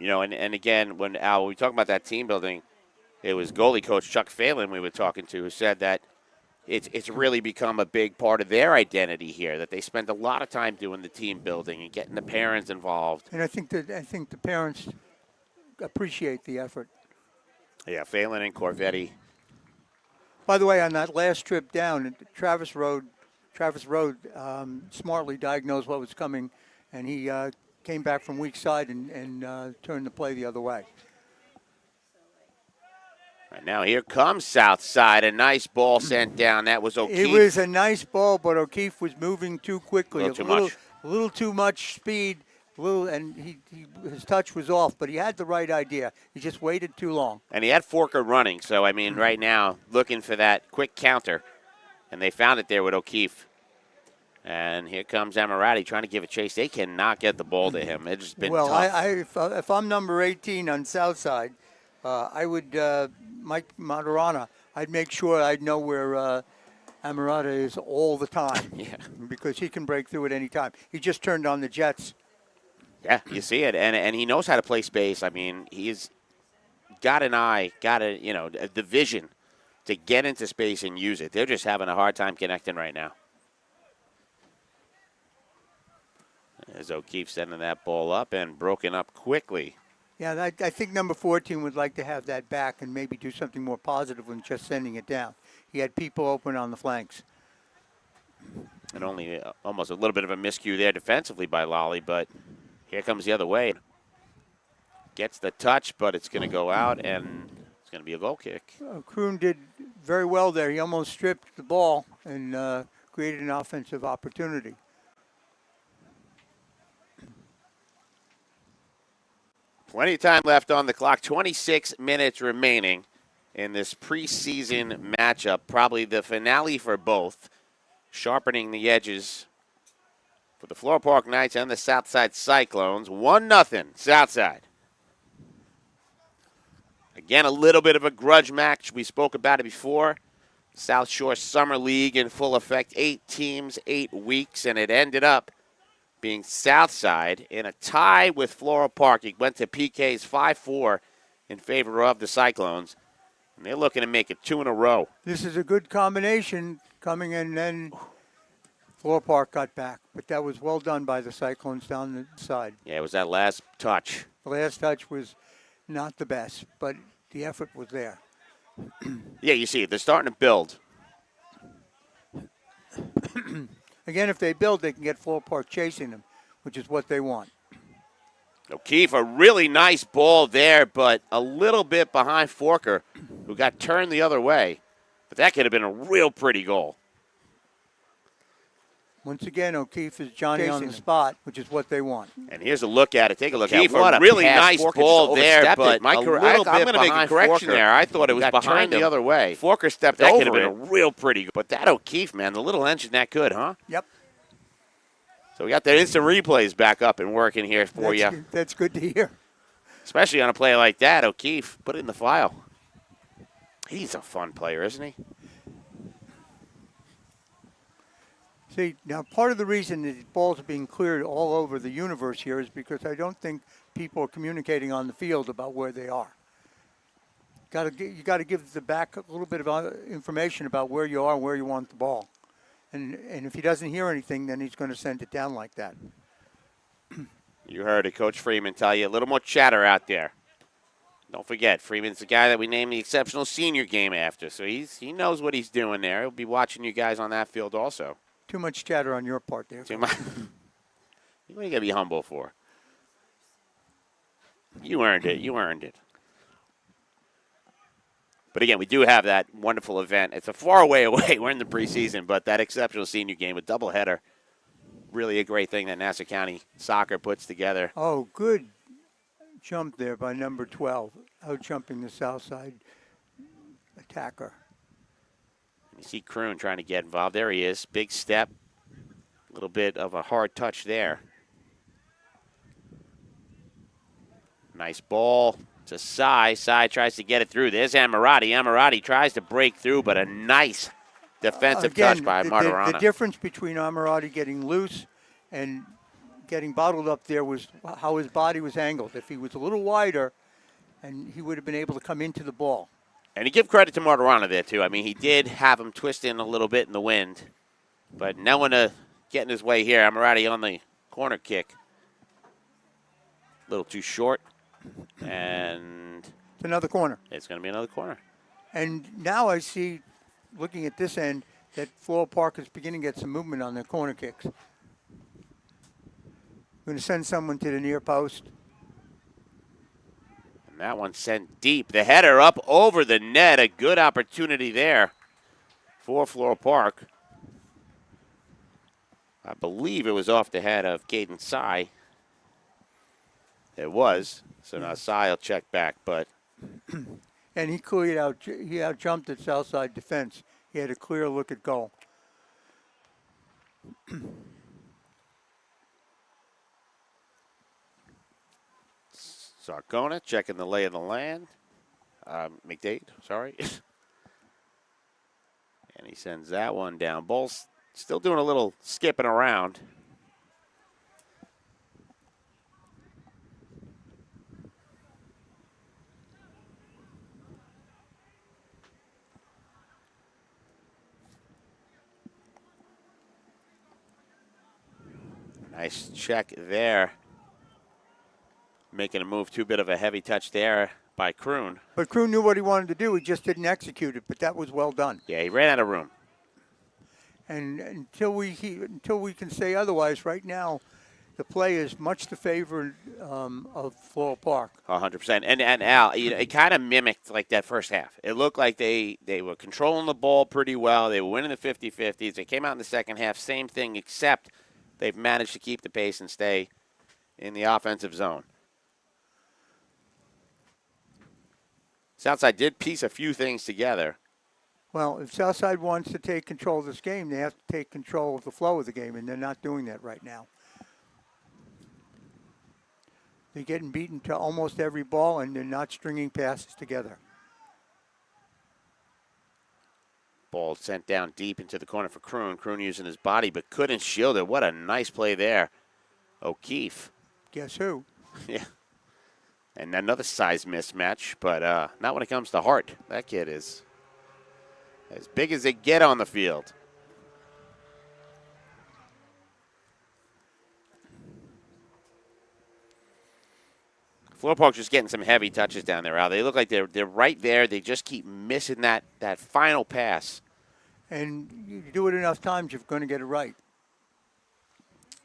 And again, when we talk about that team building, it was goalie coach Chuck Phelan we were talking to, who said that it's really become a big part of their identity here, that they spend a lot of time doing the team building and getting the parents involved. And I think the parents appreciate the effort. Yeah, Phelan and Corvetti. By the way, on that last trip down, Travis Road smartly diagnosed what was coming, and he came back from weak side and turned the play the other way. Right now, here comes Southside. A nice ball sent down. That was O'Keefe. It was a nice ball, but O'Keefe was moving too quickly. A little too much speed. And his touch was off, but he had the right idea. He just waited too long. And he had Forker running. So, I mean, right now, looking for that quick counter. And they found it there with O'Keefe. And here comes Amirati trying to give a chase. They cannot get the ball to him. It's just been tough. If I'm number 18 on Southside, I would, Mike Maturana, I'd make sure I'd know where Amirati is all the time. Yeah. Because he can break through at any time. He just turned on the Jets. Yeah, you see it. And he knows how to play space. I mean, he's got an eye, the vision to get into space and use it. They're just having a hard time connecting right now. As O'Keefe sending that ball up and broken up quickly. Yeah, I think number 14 would like to have that back and maybe do something more positive than just sending it down. He had people open on the flanks. And only almost a little bit of a miscue there defensively by Lolly, but here comes the other way. Gets the touch, but it's going to go out, and it's going to be a goal kick. Kroon did very well there. He almost stripped the ball and created an offensive opportunity. Plenty of time left on the clock. 26 minutes remaining in this preseason matchup. Probably the finale for both. Sharpening the edges for the Floral Park Knights and the Southside Cyclones. 1-0 Southside. Again, a little bit of a grudge match. We spoke about it before. South Shore Summer League in full effect. 8 teams, 8 weeks, and it ended up being Southside in a tie with Floral Park. It went to PKs 5-4 in favor of the Cyclones. And they're looking to make it 2 in a row. This is a good combination coming in, then Floral Park got back. But that was well done by the Cyclones down the side. Yeah, it was that last touch. The last touch was not the best, but the effort was there. Yeah, you see it. They're starting to build. Again, if they build, they can get Floral Park chasing them, which is what they want. O'Keefe, a really nice ball there, but a little bit behind Forker, who got turned the other way. But that could have been a real pretty goal. Once again, O'Keefe is Johnny on the spot, which is what they want. And here's a look at it. Take a look O'Keefe, at it. What a really nice Forker ball there, but I'm a little bit going to make a behind correction Forker. there. I thought it was Got behind turned him. the other way. Forker stepped That over could have it. been a real pretty goal. But that O'Keefe, man, the little engine that good, huh? Yep. So we got the instant replays back up and working here for you. That's good to hear. Especially on a play like that, O'Keefe, put it in the file. He's a fun player, isn't he? See, now part of the reason that balls are being cleared all over the universe here is because I don't think people are communicating on the field about where they are. You got to give the back a little bit of information about where you are and where you want the ball. And if he doesn't hear anything, then he's going to send it down like that. You heard it, Coach Freeman tell you. A little more chatter out there. Don't forget, Freeman's the guy that we named the exceptional senior game after. So he knows what he's doing there. He'll be watching you guys on that field also. Too much chatter on your part there. Too much. What are you going to be humble for? You earned it. You earned it. But again, we do have that wonderful event. It's a far way away. We're in the preseason, but that exceptional senior game, a doubleheader, really a great thing that Nassau County Soccer puts together. Oh, good jump there by number 12, out jumping the south side attacker. You see Kroon trying to get involved. There he is. Big step. A little bit of a hard touch there. Nice ball to Sai. Sai tries to get it through. There's Ammirati. Ammirati tries to break through, but a nice defensive touch by Martirana. The difference between Ammirati getting loose and getting bottled up there was how his body was angled. If he was a little wider, and he would have been able to come into the ball. And you give credit to Martirana there, too. I mean, he did have him twist in a little bit in the wind, but no one to get in his way here. Ammirati on the corner kick. A little too short. And it's another corner. It's going to be another corner. And now I see, looking at this end, that Floral Park is beginning to get some movement on their corner kicks. Going to send someone to the near post. And that one sent deep. The header up over the net. A good opportunity there for Floral Park. I believe it was off the head of Caden Sai. It was. So now Sai will check back, but. And he cleared out. He out jumped at Southside defense. He had a clear look at goal. Sarcona checking the lay of the land. McDade, sorry. And he sends that one down. Ball's still doing a little skipping around. Nice check there. Making a move, too bit of a heavy touch there by Kroon. But Kroon knew what he wanted to do. He just didn't execute it, but that was well done. Yeah, he ran out of room. And until we can say otherwise, right now, the play is much the favor of Floral Park. 100%. And Al, it kind of mimicked like that first half. It looked like they were controlling the ball pretty well. They were winning the 50-50s. They came out in the second half, same thing, except they've managed to keep the pace and stay in the offensive zone. Southside did piece a few things together. Well, if Southside wants to take control of this game, they have to take control of the flow of the game, and they're not doing that right now. They're getting beaten to almost every ball, and they're not stringing passes together. Ball sent down deep into the corner for Kroon. Kroon using his body, but couldn't shield it. What a nice play there. O'Keefe. Guess who? Yeah. And another size mismatch, but not when it comes to Hart. That kid is as big as they get on the field. Floral Park's just getting some heavy touches down there, Al. They look like they're right there. They just keep missing that final pass. And you do it enough times, you're going to get it right.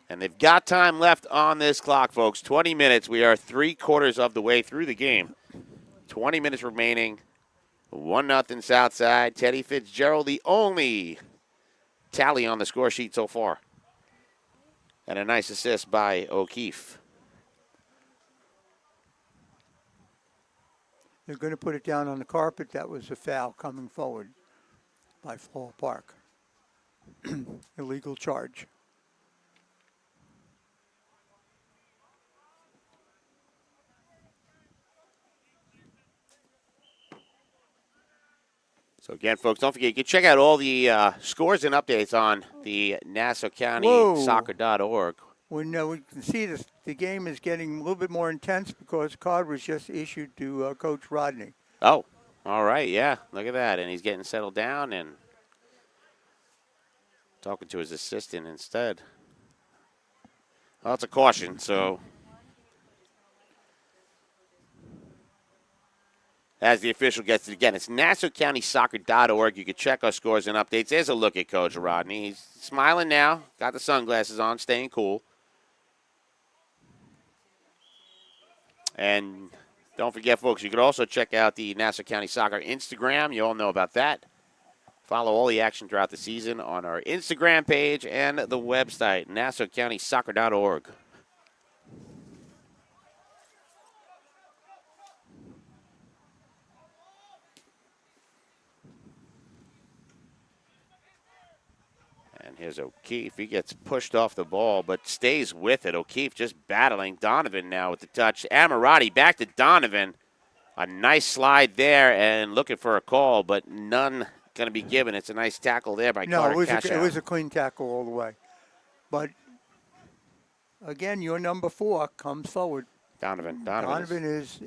And they've got time left on this clock, folks. 20 minutes. We are 3/4 of the way through the game. 20 minutes remaining. 1-0 Southside. Teddy Fitzgerald, the only tally on the score sheet so far. And a nice assist by O'Keefe. They're going to put it down on the carpet. That was a foul coming forward by Floral Park. Illegal charge. So again, folks, don't forget, you can check out all the scores and updates on the NassauCountySoccer.org. When we can see the game is getting a little bit more intense because a card was just issued to Coach Rodney. Oh, all right, yeah, look at that. And he's getting settled down and talking to his assistant instead. Well, it's a caution, so as the official gets it again, it's NassauCountySoccer.org. You can check our scores and updates. There's a look at Coach Rodney. He's smiling now, got the sunglasses on, staying cool. And don't forget, folks, you can also check out the Nassau County Soccer Instagram. You all know about that. Follow all the action throughout the season on our Instagram page and the website, NassauCountySoccer.org. And here's O'Keefe. He gets pushed off the ball, but stays with it. O'Keefe just battling Donovan now with the touch. Ammirati back to Donovan. A nice slide there and looking for a call, but none going to be given. It's a nice tackle there by Carter Cashow. No, it was a clean tackle all the way. But, again, your number 4 comes forward. Donovan is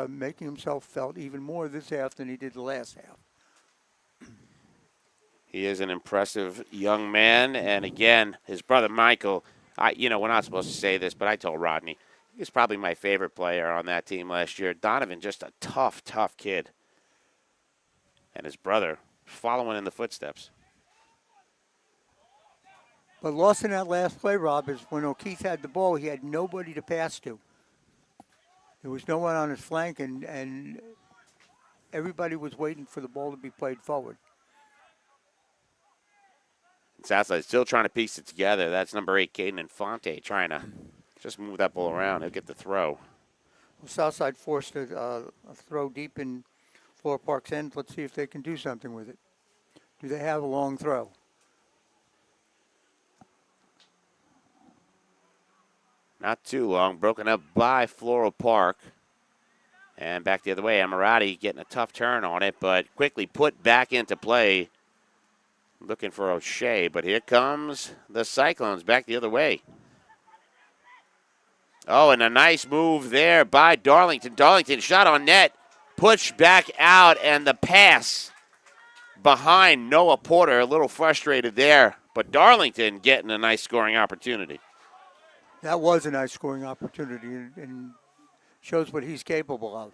making himself felt even more this half than he did the last half. He is an impressive young man. And, again, his brother Michael, we're not supposed to say this, but I told Rodney, he was probably my favorite player on that team last year. Donovan, just a tough, tough kid. And his brother following in the footsteps. But lost in that last play, Rob, is when O'Keefe had the ball, he had nobody to pass to. There was no one on his flank, and everybody was waiting for the ball to be played forward. Southside still trying to piece it together. That's number 8, Caden Infante, trying to just move that ball around. He'll get the throw. Well, Southside forced a throw deep in Floral Park's end. Let's see if they can do something with it. Do they have a long throw? Not too long. Broken up by Floral Park. And back the other way. Ammirati getting a tough turn on it, but quickly put back into play. Looking for O'Shea, but here comes the Cyclones back the other way. Oh, and a nice move there by Darlington. Darlington shot on net, pushed back out, and the pass behind Noah Porter. A little frustrated there, but Darlington getting a nice scoring opportunity. That was a nice scoring opportunity and shows what he's capable of.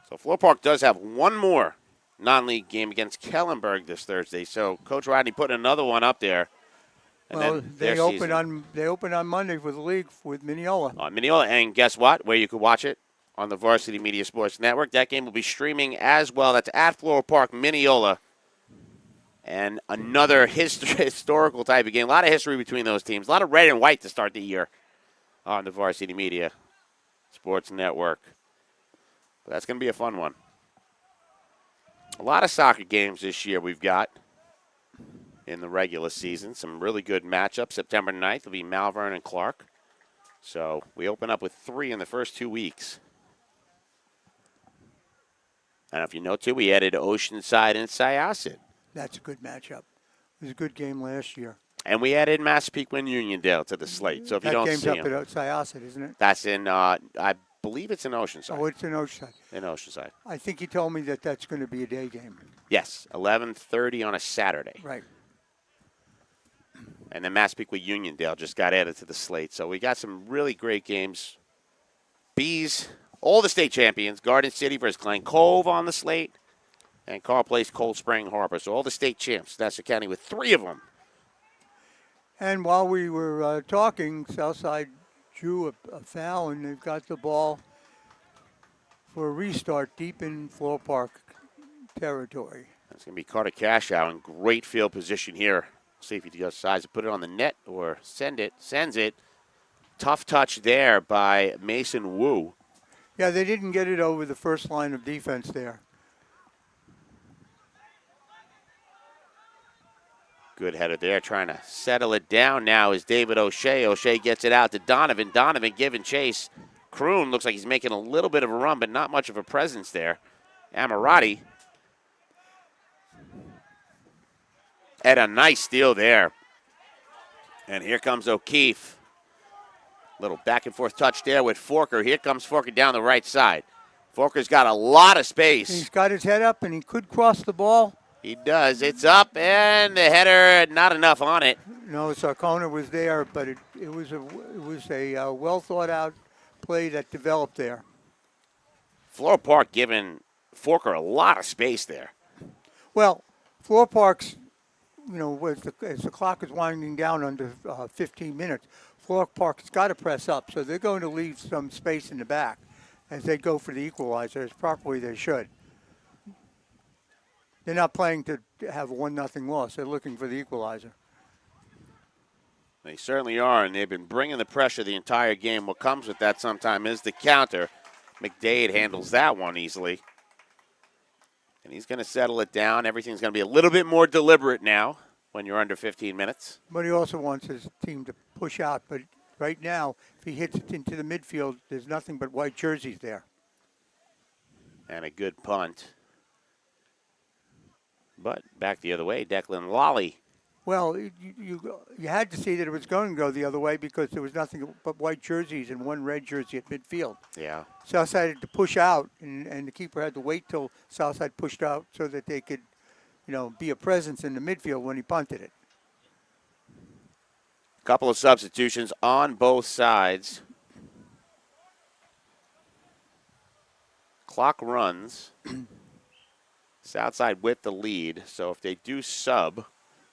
So Floral Park does have one more non-league game against Kellenberg this Thursday. So Coach Rodney put another one up there. And Well, then they open on Monday for the league with Mineola. On Mineola, and guess what? Where you could watch it on the Varsity Media Sports Network. That game will be streaming as well. That's at Floral Park, Mineola. And another historical type of game. A lot of history between those teams. A lot of red and white to start the year on the Varsity Media Sports Network. But that's going to be a fun one. A lot of soccer games this year we've got in the regular season. Some really good matchups. September 9th will be Malvern and Clark. So we open up with 3 in the first 2 weeks. And if you know, too, we added Oceanside and Syosset. That's a good matchup. It was a good game last year. And we added Massapequa and Uniondale to the slate. So if you don't see them. That game's up at Syosset, isn't it? That's in, I believe it's in Oceanside. Oh, it's in Oceanside. In Oceanside. I think he told me that that's going to be a day game. Yes, 11:30 on a Saturday. Right. And then Massapequa Uniondale just got added to the slate. So we got some really great games. Bees, all the state champions. Garden City versus Glen Cove on the slate. And Carl Place, Cold Spring Harbor. So all the state champs. Nassau County with 3 of them. And while we were talking, Southside drew a foul, and they've got the ball for a restart deep in Floral Park territory. It's going to be Carter Cashow in great field position here. See if he decides to put it on the net or send it. Sends it. Tough touch there by Mason Wu. Yeah, they didn't get it over the first line of defense there. Good header there, trying to settle it down now is David O'Shea. O'Shea gets it out to Donovan. Donovan giving chase. Kroon looks like he's making a little bit of a run, but not much of a presence there. Amorati. And a nice steal there. And here comes O'Keefe. Little back and forth touch there with Forker. Here comes Forker down the right side. Forker's got a lot of space. He's got his head up, and he could cross the ball. He does. It's up, and the header, not enough on it. No, Sarcona was there, but it was a well thought out play that developed there. Floral Park giving Forker a lot of space there. Well, Floral Park's, as the clock is winding down under 15 minutes, Floral Park's got to press up, so they're going to leave some space in the back as they go for the equalizer, as properly they should. They're not playing to have a 1-0 loss. They're looking for the equalizer. They certainly are, and they've been bringing the pressure the entire game. What comes with that sometime is the counter. McDade handles that one easily. And he's going to settle it down. Everything's going to be a little bit more deliberate now when you're under 15 minutes. But he also wants his team to push out. But right now, if he hits it into the midfield, there's nothing but white jerseys there. And a good punt. But back the other way, Declan Lally. Well, you had to see that it was going to go the other way because there was nothing but white jerseys and one red jersey at midfield. Yeah. Southside had to push out, and the keeper had to wait till Southside pushed out so that they could, be a presence in the midfield when he punted it. Couple of substitutions on both sides. Clock runs. Southside with the lead, so if they do sub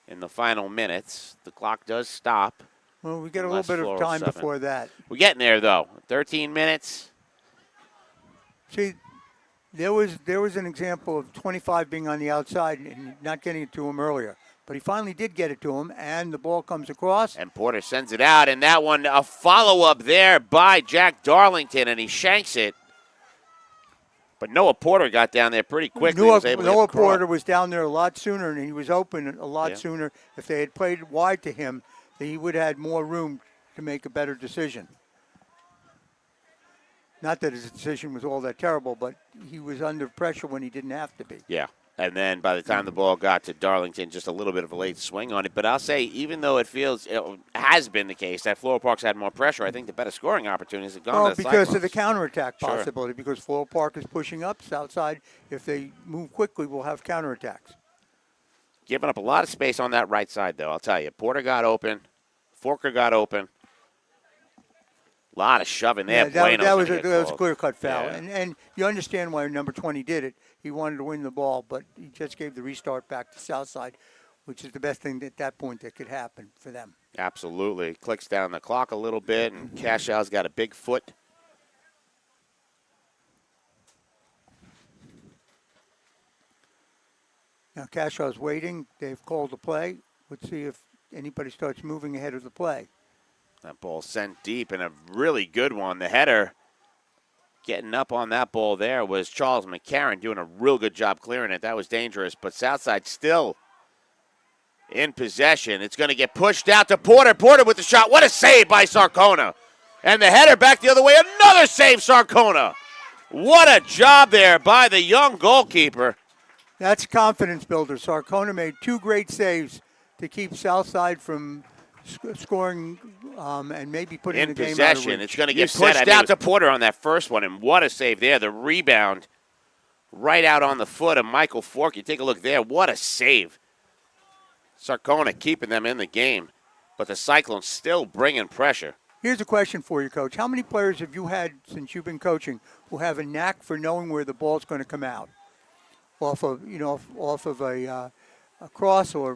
in the final minutes, the clock does stop. Well, we get a little bit of time before that. We're getting there, though. 13 minutes. See, there was an example of 25 being on the outside and not getting it to him earlier. But he finally did get it to him, and the ball comes across. And Porter sends it out, and that one, a follow-up there by Jack Darlington, and he shanks it. But Noah Porter got down there pretty quickly. Noah Porter was down there a lot sooner, and he was open a lot sooner. If they had played wide to him, he would have had more room to make a better decision. Not that his decision was all that terrible, but he was under pressure when he didn't have to be. Yeah. And then by the time the ball got to Darlington, just a little bit of a late swing on it. But I'll say, even though it has been the case that Floral Park's had more pressure, I think the better scoring opportunities have gone to the because Cyclones. of the counterattack possibility. Sure. Because Floral Park is pushing up. Southside, if they move quickly, will have counterattacks. Giving up a lot of space on that right side, though, I'll tell you. Porter got open. Forker got open. A lot of shoving there. Yeah, that was a called. clear-cut foul. Yeah. And you understand why number 20 did it. He wanted to win the ball, but he just gave the restart back to Southside, which is the best thing at that point that could happen for them. Absolutely. Clicks down the clock a little bit, and Cashow's got a big foot. Now Cashaw's waiting. They've called the play. Let's see if anybody starts moving ahead of the play. That ball sent deep, and a really good one. The header getting up on that ball there was Charles McCarron doing a real good job clearing it. That was dangerous, but Southside still in possession. It's going to get pushed out to Porter. Porter with the shot. What a save by Sarcona. And the header back the other way. Another save, Sarcona. What a job there by the young goalkeeper. That's confidence builder. Sarcona made 2 great saves to keep Southside from scoring and maybe putting the game out of possession. reach. It's going to get pushed out to Porter on that first one, and what a save there. The rebound right out on the foot of Michael Forkey. Take a look there. What a save. Sarcona keeping them in the game, but the Cyclones still bringing pressure. Here's a question for you, Coach. How many players have you had since you've been coaching who have a knack for knowing where the ball's going to come out? Off of a cross or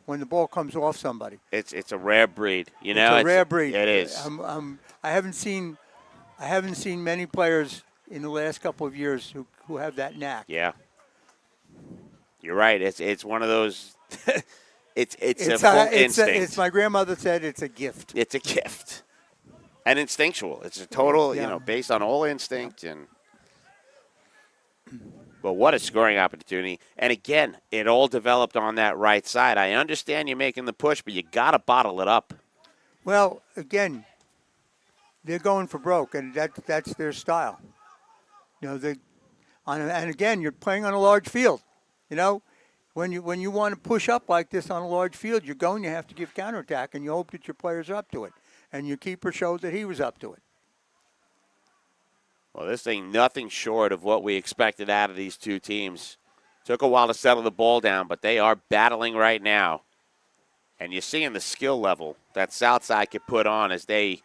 when the ball comes off somebody. It's a rare breed, It's a rare breed. It is. I haven't seen many players in the last couple of years who have that knack. Yeah. You're right. It's one of those. it's a full instinct. It's my grandmother said it's a gift. It's a gift, and instinctual. It's a total, based on all instinct and. But what a scoring opportunity. And again, it all developed on that right side. I understand you're making the push, but you got to bottle it up. Well, again, they're going for broke, and that's their style. And again, you're playing on a large field. When you want to push up like this on a large field, you're going to have to give counterattack, and you hope that your players are up to it. And your keeper showed that he was up to it. Well, this thing, nothing short of what we expected out of these two teams. Took a while to settle the ball down, but they are battling right now. And you're seeing the skill level that Southside could put on as they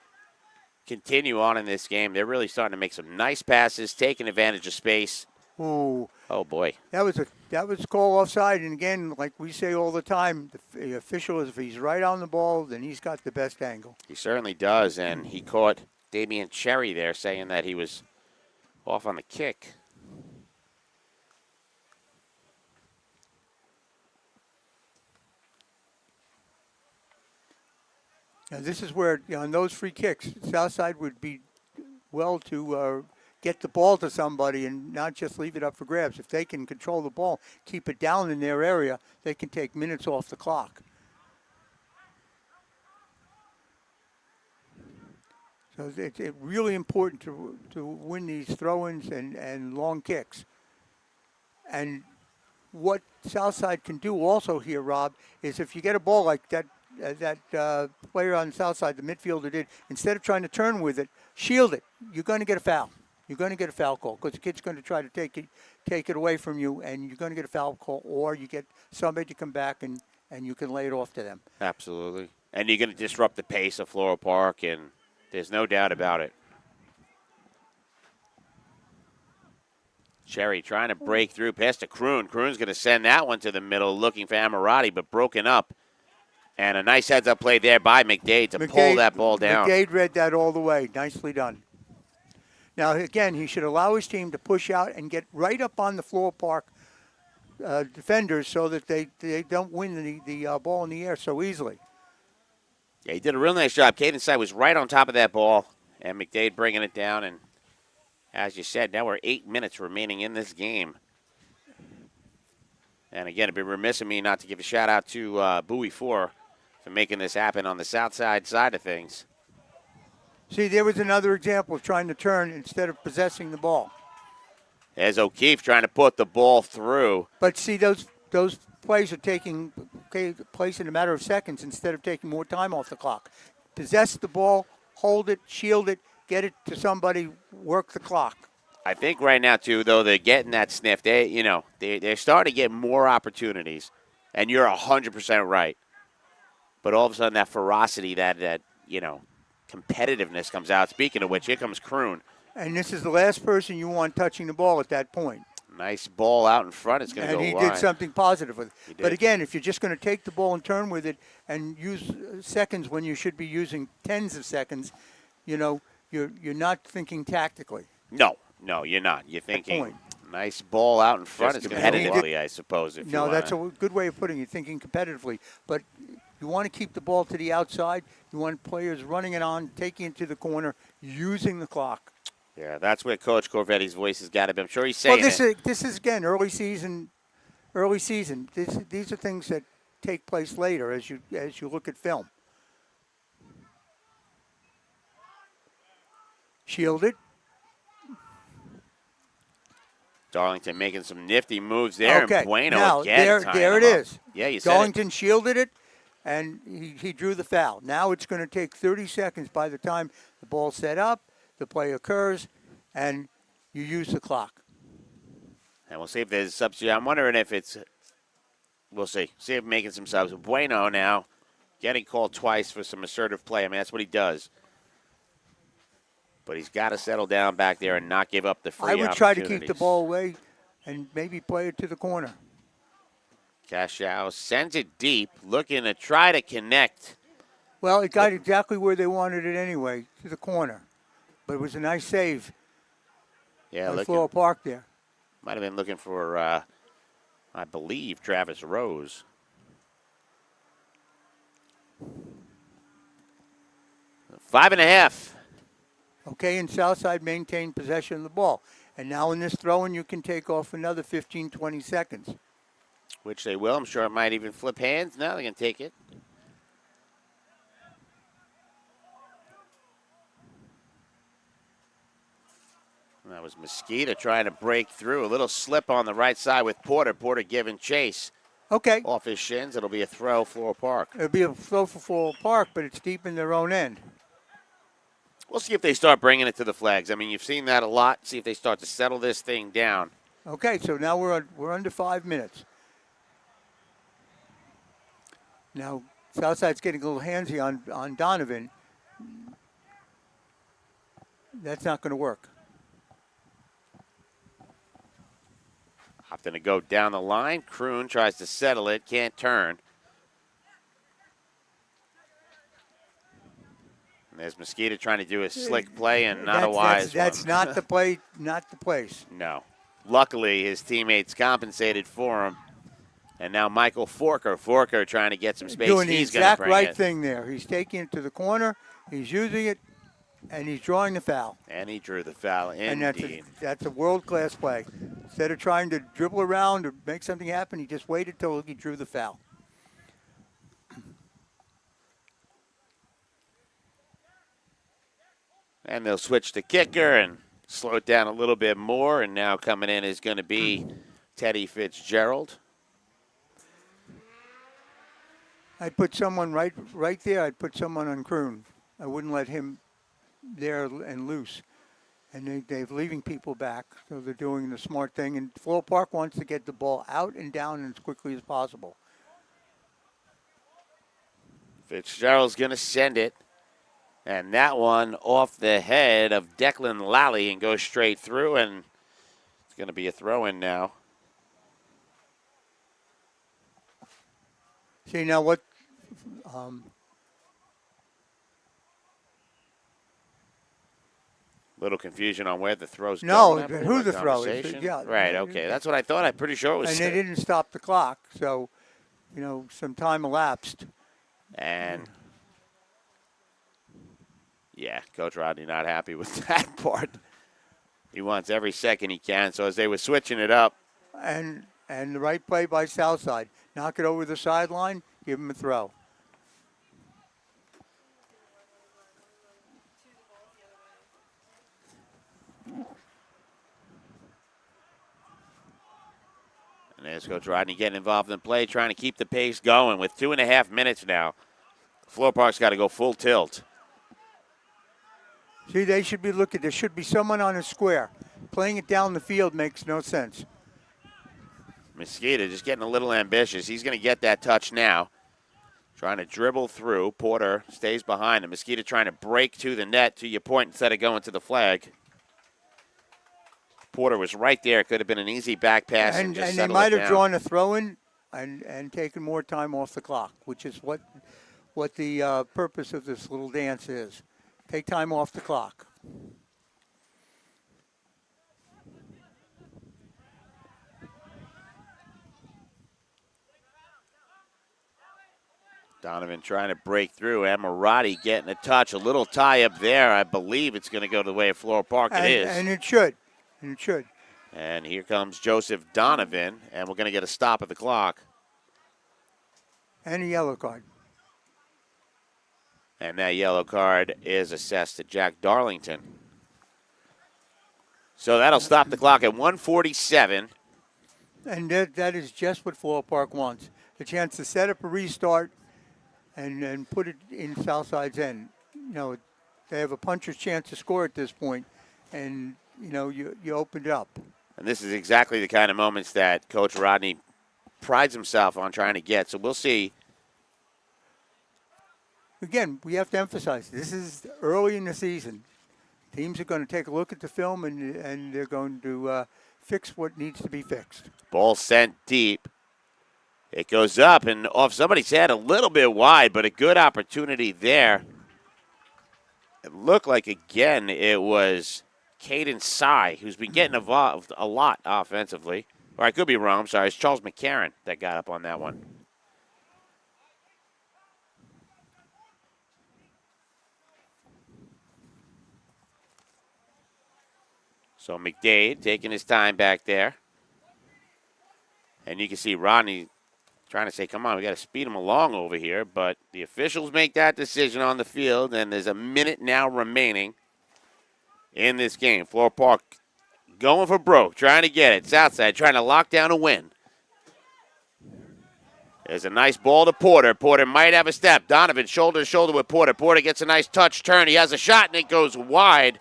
continue on in this game. They're really starting to make some nice passes, taking advantage of space. Ooh. Oh, boy. That was call offside. And, again, like we say all the time, the official, if he's right on the ball, then he's got the best angle. He certainly does, and he caught Damian Cherry there saying that he was off on the kick. Now this is where, on those free kicks, Southside would be well to get the ball to somebody and not just leave it up for grabs. If they can control the ball, keep it down in their area, they can take minutes off the clock. So it's really important to win these throw-ins and long kicks. And what Southside can do also here, Rob, is if you get a ball like that player on the Southside, the midfielder did, instead of trying to turn with it, shield it. You're going to get a foul. You're going to get a foul call because the kid's going to try to take it away from you, and you're going to get a foul call, or you get somebody to come back and you can lay it off to them. Absolutely. And you're going to disrupt the pace of Floral Park, and there's no doubt about it. Cherry trying to break through past to Kroon. Kroon's going to send that one to the middle, looking for Ammirati, but broken up. And a nice heads-up play there by McDade to pull that ball down. McDade read that all the way. Nicely done. Now, again, he should allow his team to push out and get right up on the Floral Park defenders so that they don't win the ball in the air so easily. Yeah, he did a real nice job. Caden Side was right on top of that ball, and McDade bringing it down. And as you said, now we're 8 minutes remaining in this game. And again, it'd be remiss of me not to give a shout-out to Bowie 4 for making this happen on the Southside side of things. See, there was another example of trying to turn instead of possessing the ball. As O'Keefe trying to put the ball through. But see, those plays are taking place in a matter of seconds instead of taking more time off the clock. Possess the ball, hold it, shield it, get it to somebody, work the clock. I think right now, too, though, they're getting that sniff. They're starting to get more opportunities, and you're 100% right. But all of a sudden, that ferocity that competitiveness comes out. Speaking of which, here comes Kroon. And this is the last person you want touching the ball at that point. Nice ball out in front. It's going to go And he wide. did something positive with it. He But did. again, if you're just going to take the ball and turn with it and use seconds when you should be using tens of seconds, you're not thinking tactically. No, you're not. You're thinking point. nice ball out in front. Just It's competitively, competitively. I suppose. If No, you that's wanna. a good way of putting it, thinking competitively. But you want to keep the ball to the outside. You want players running it on, taking it to the corner, using the clock. Yeah, that's where Coach Corvetti's voice has got to be. I'm sure he's saying Well, this is again early season. These are things that take place later as you look at film. Shielded. Darlington making some nifty moves there. Okay. And Bueno now again. there it is. Yeah, you said Darlington shielded it, and he drew the foul. Now it's going to take 30 seconds by the time the ball's set up, the play occurs, and you use the clock. And we'll see if there's a substitute. I'm wondering if it's. We'll see. See if making some subs. Bueno now getting called twice for some assertive play. I mean, that's what he does. But he's got to settle down back there and not give up the free I would try to keep the opportunities. ball away and maybe play it to the corner. Cashow sends it deep, looking to try to connect. Well, it got exactly where they wanted it anyway, to the corner. But it was a nice save Yeah, by looking. Floral Park there. Might have been looking for, I believe, Travis Rose. 5.5. Okay, and Southside maintained possession of the ball. And now in this throw-in, you can take off another 15, 20 seconds. Which they will. I'm sure it might even flip hands. Now they can take it. That was Mosqueda trying to break through. A little slip on the right side with Porter. Porter giving chase. Okay, Off his shins. It'll be a throw, Floral Park. it'll be a throw for Floral Park, but it's deep in their own end. We'll see if they start bringing it to the flags. I mean, you've seen that a lot. See if they start to settle this thing down. Okay, so now we're under 5 minutes. Now Southside's getting a little handsy on Donovan. That's not going to work. Opting to go down the line. Kroon tries to settle it. Can't turn. And there's Mosqueda trying to do a slick play and not a wise That's one. not the play, not the place. No. Luckily, his teammates compensated for him. And now Michael Forker trying to get some space. Doing the He's going to exact bring right it. thing there. He's taking it to the corner. He's using it, and he's drawing the foul. And he drew the foul, And indeed. that's a world-class play. Instead of trying to dribble around or make something happen, he just waited till he drew the foul. And they'll switch to kicker and slow it down a little bit more. And now coming in is going to be Teddy Fitzgerald. I'd put someone right there. I'd put someone on Kroon. I wouldn't let him there and loose. And they're leaving people back, so they're doing the smart thing. And Floral Park wants to get the ball out and down as quickly as possible. Fitzgerald's going to send it. And that one off the head of Declan Lally and goes straight through. And it's going to be a throw-in now. See, now what Little confusion on where the throw's No, going. I believe who by the throw is. conversation. Yeah. Right, okay. That's what I thought. I'm pretty sure it was. and they didn't stop the clock, so some time elapsed. And yeah, Coach Rodney not happy with that part. He wants every second he can. So as they were switching it up, And the right play by Southside. Knock it over the sideline, give him a throw. and there's Coach Rodney getting involved in the play, trying to keep the pace going with 2.5 minutes now. Floral Park's got to go full tilt. See, they should be looking. There should be someone on a square. Playing it down the field makes no sense. Mosqueda just getting a little ambitious. He's going to get that touch now. Trying to dribble through. Porter stays behind him. Mosquito trying to break to the net, to your point, instead of going to the flag. Porter was right there. Could have been an easy back pass and just they settle might it have down. drawn a throw-in and taken more time off the clock, which is what the purpose of this little dance is. Take time off the clock. Donovan trying to break through. Emirati getting a touch. A little tie up there. I believe it's going to go the way of Floral Park. It is. And it should. And it should. And here comes Joseph Donovan, and we're going to get a stop at the clock. And a yellow card. And that yellow card is assessed to Jack Darlington. So that'll stop the clock at 1:47. And that is just what Floral Park wants. A chance to set up a restart and put it in Southside's end. You know, they have a puncher's chance to score at this point, and, you know, you opened it up. And this is exactly the kind of moments that Coach Rodney prides himself on trying to get. So we'll see. Again, we have to emphasize, this is early in the season. Teams are going to take a look at the film, and they're going to fix what needs to be fixed. Ball sent deep. It goes up and off somebody's head, a little bit wide, but a good opportunity there. It looked like, again, it was Caden Sy, who's been getting involved a lot offensively. Or I could be wrong. I'm sorry. It's Charles McCarron that got up on that one. So McDade taking his time back there. And you can see Rodney trying to say, come on, we got to speed him along over here. But the officials make that decision on the field, and there's a minute now remaining in this game. Floral Park going for broke, trying to get it. Southside trying to lock down a win. There's a nice ball to Porter. Porter might have a step. Donovan shoulder to shoulder with Porter. Porter gets a nice touch turn. He has a shot, and it goes wide.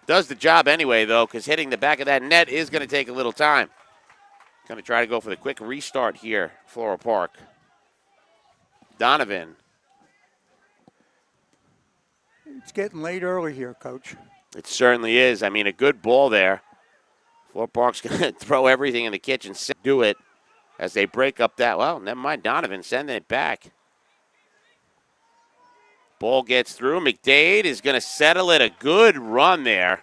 Does the job anyway, though, because hitting the back of that net is going to take a little time. Going to try to go for the quick restart here, Floral Park. Donovan. It's getting late early here, Coach. It certainly is. I mean, a good ball there. Floral Park's going to throw everything in the kitchen, do it as they break up that. Well, never mind. Donovan sending it back. Ball gets through. McDade is going to settle it. A good run there.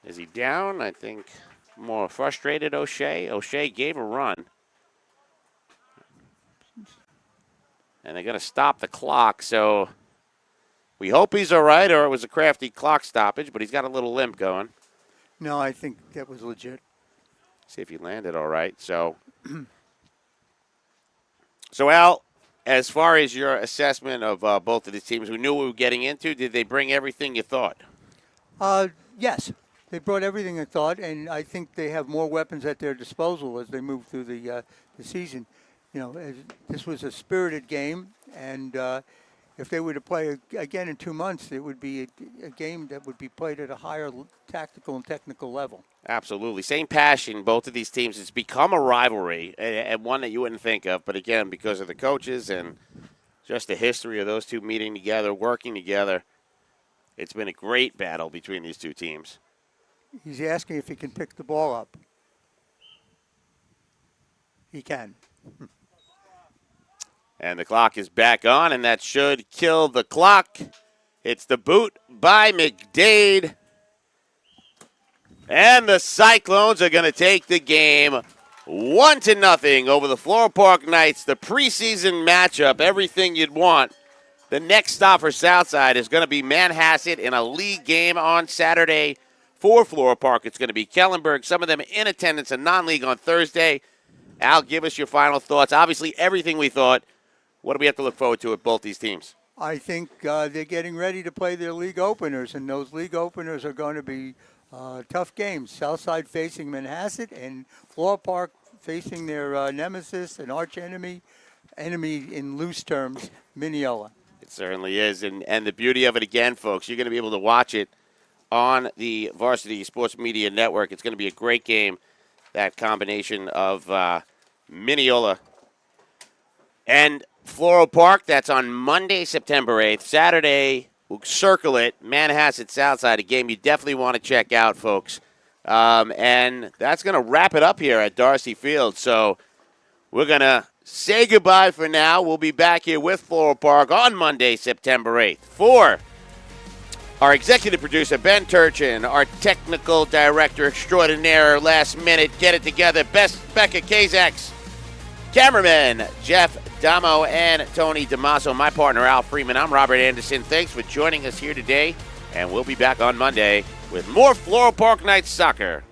Is he down? I think more frustrated O'Shea. O'Shea gave a run. And they're going to stop the clock, so we hope he's all right, or it was a crafty clock stoppage, but he's got a little limp going. No, I think that was legit. See if he landed all right. So Al, as far as your assessment of both of these teams, we knew what we were getting into. Did they bring everything you thought? Yes, they brought everything they thought, and I think they have more weapons at their disposal as they move through the season. You know, this was a spirited game, and if they were to play again in 2 months, it would be a game that would be played at a higher tactical and technical level. Absolutely. Same passion, both of these teams. It's become a rivalry, and one that you wouldn't think of. But again, because of the coaches and just the history of those two meeting together, working together, it's been a great battle between these two teams. He's asking if he can pick the ball up. He can. And the clock is back on, and that should kill the clock. It's the boot by McDade. And the Cyclones are going to take the game 1-0 over the Floral Park Knights. The preseason matchup, everything you'd want. The next stop for Southside is going to be Manhasset in a league game on Saturday for Floral Park. It's going to be Kellenberg, some of them in attendance in non-league on Thursday. Al, give us your final thoughts. Obviously, everything we thought. What do we have to look forward to with both these teams? I think they're getting ready to play their league openers, and those league openers are going to be tough games. Southside facing Manhasset, and Floral Park facing their nemesis and arch enemy in loose terms, Mineola. It certainly is, and the beauty of it, again, folks, you're going to be able to watch it on the Varsity Sports Media Network. It's going to be a great game, that combination of Mineola and Floral Park. That's on Monday, September 8th. Saturday, we'll circle it. Manhasset Southside, a game you definitely want to check out, folks. And that's going to wrap it up here at Darcy Field. So we're going to say goodbye for now. We'll be back here with Floral Park on Monday, September 8th. For our executive producer, Ben Turchin, our technical director extraordinaire, last minute, get it together, Becca Kazaks, cameraman Jeff Damo and Tony DeMaso, my partner Al Freeman. I'm Robert Anderson. Thanks for joining us here today, and we'll be back on Monday with more Floral Park Nights soccer.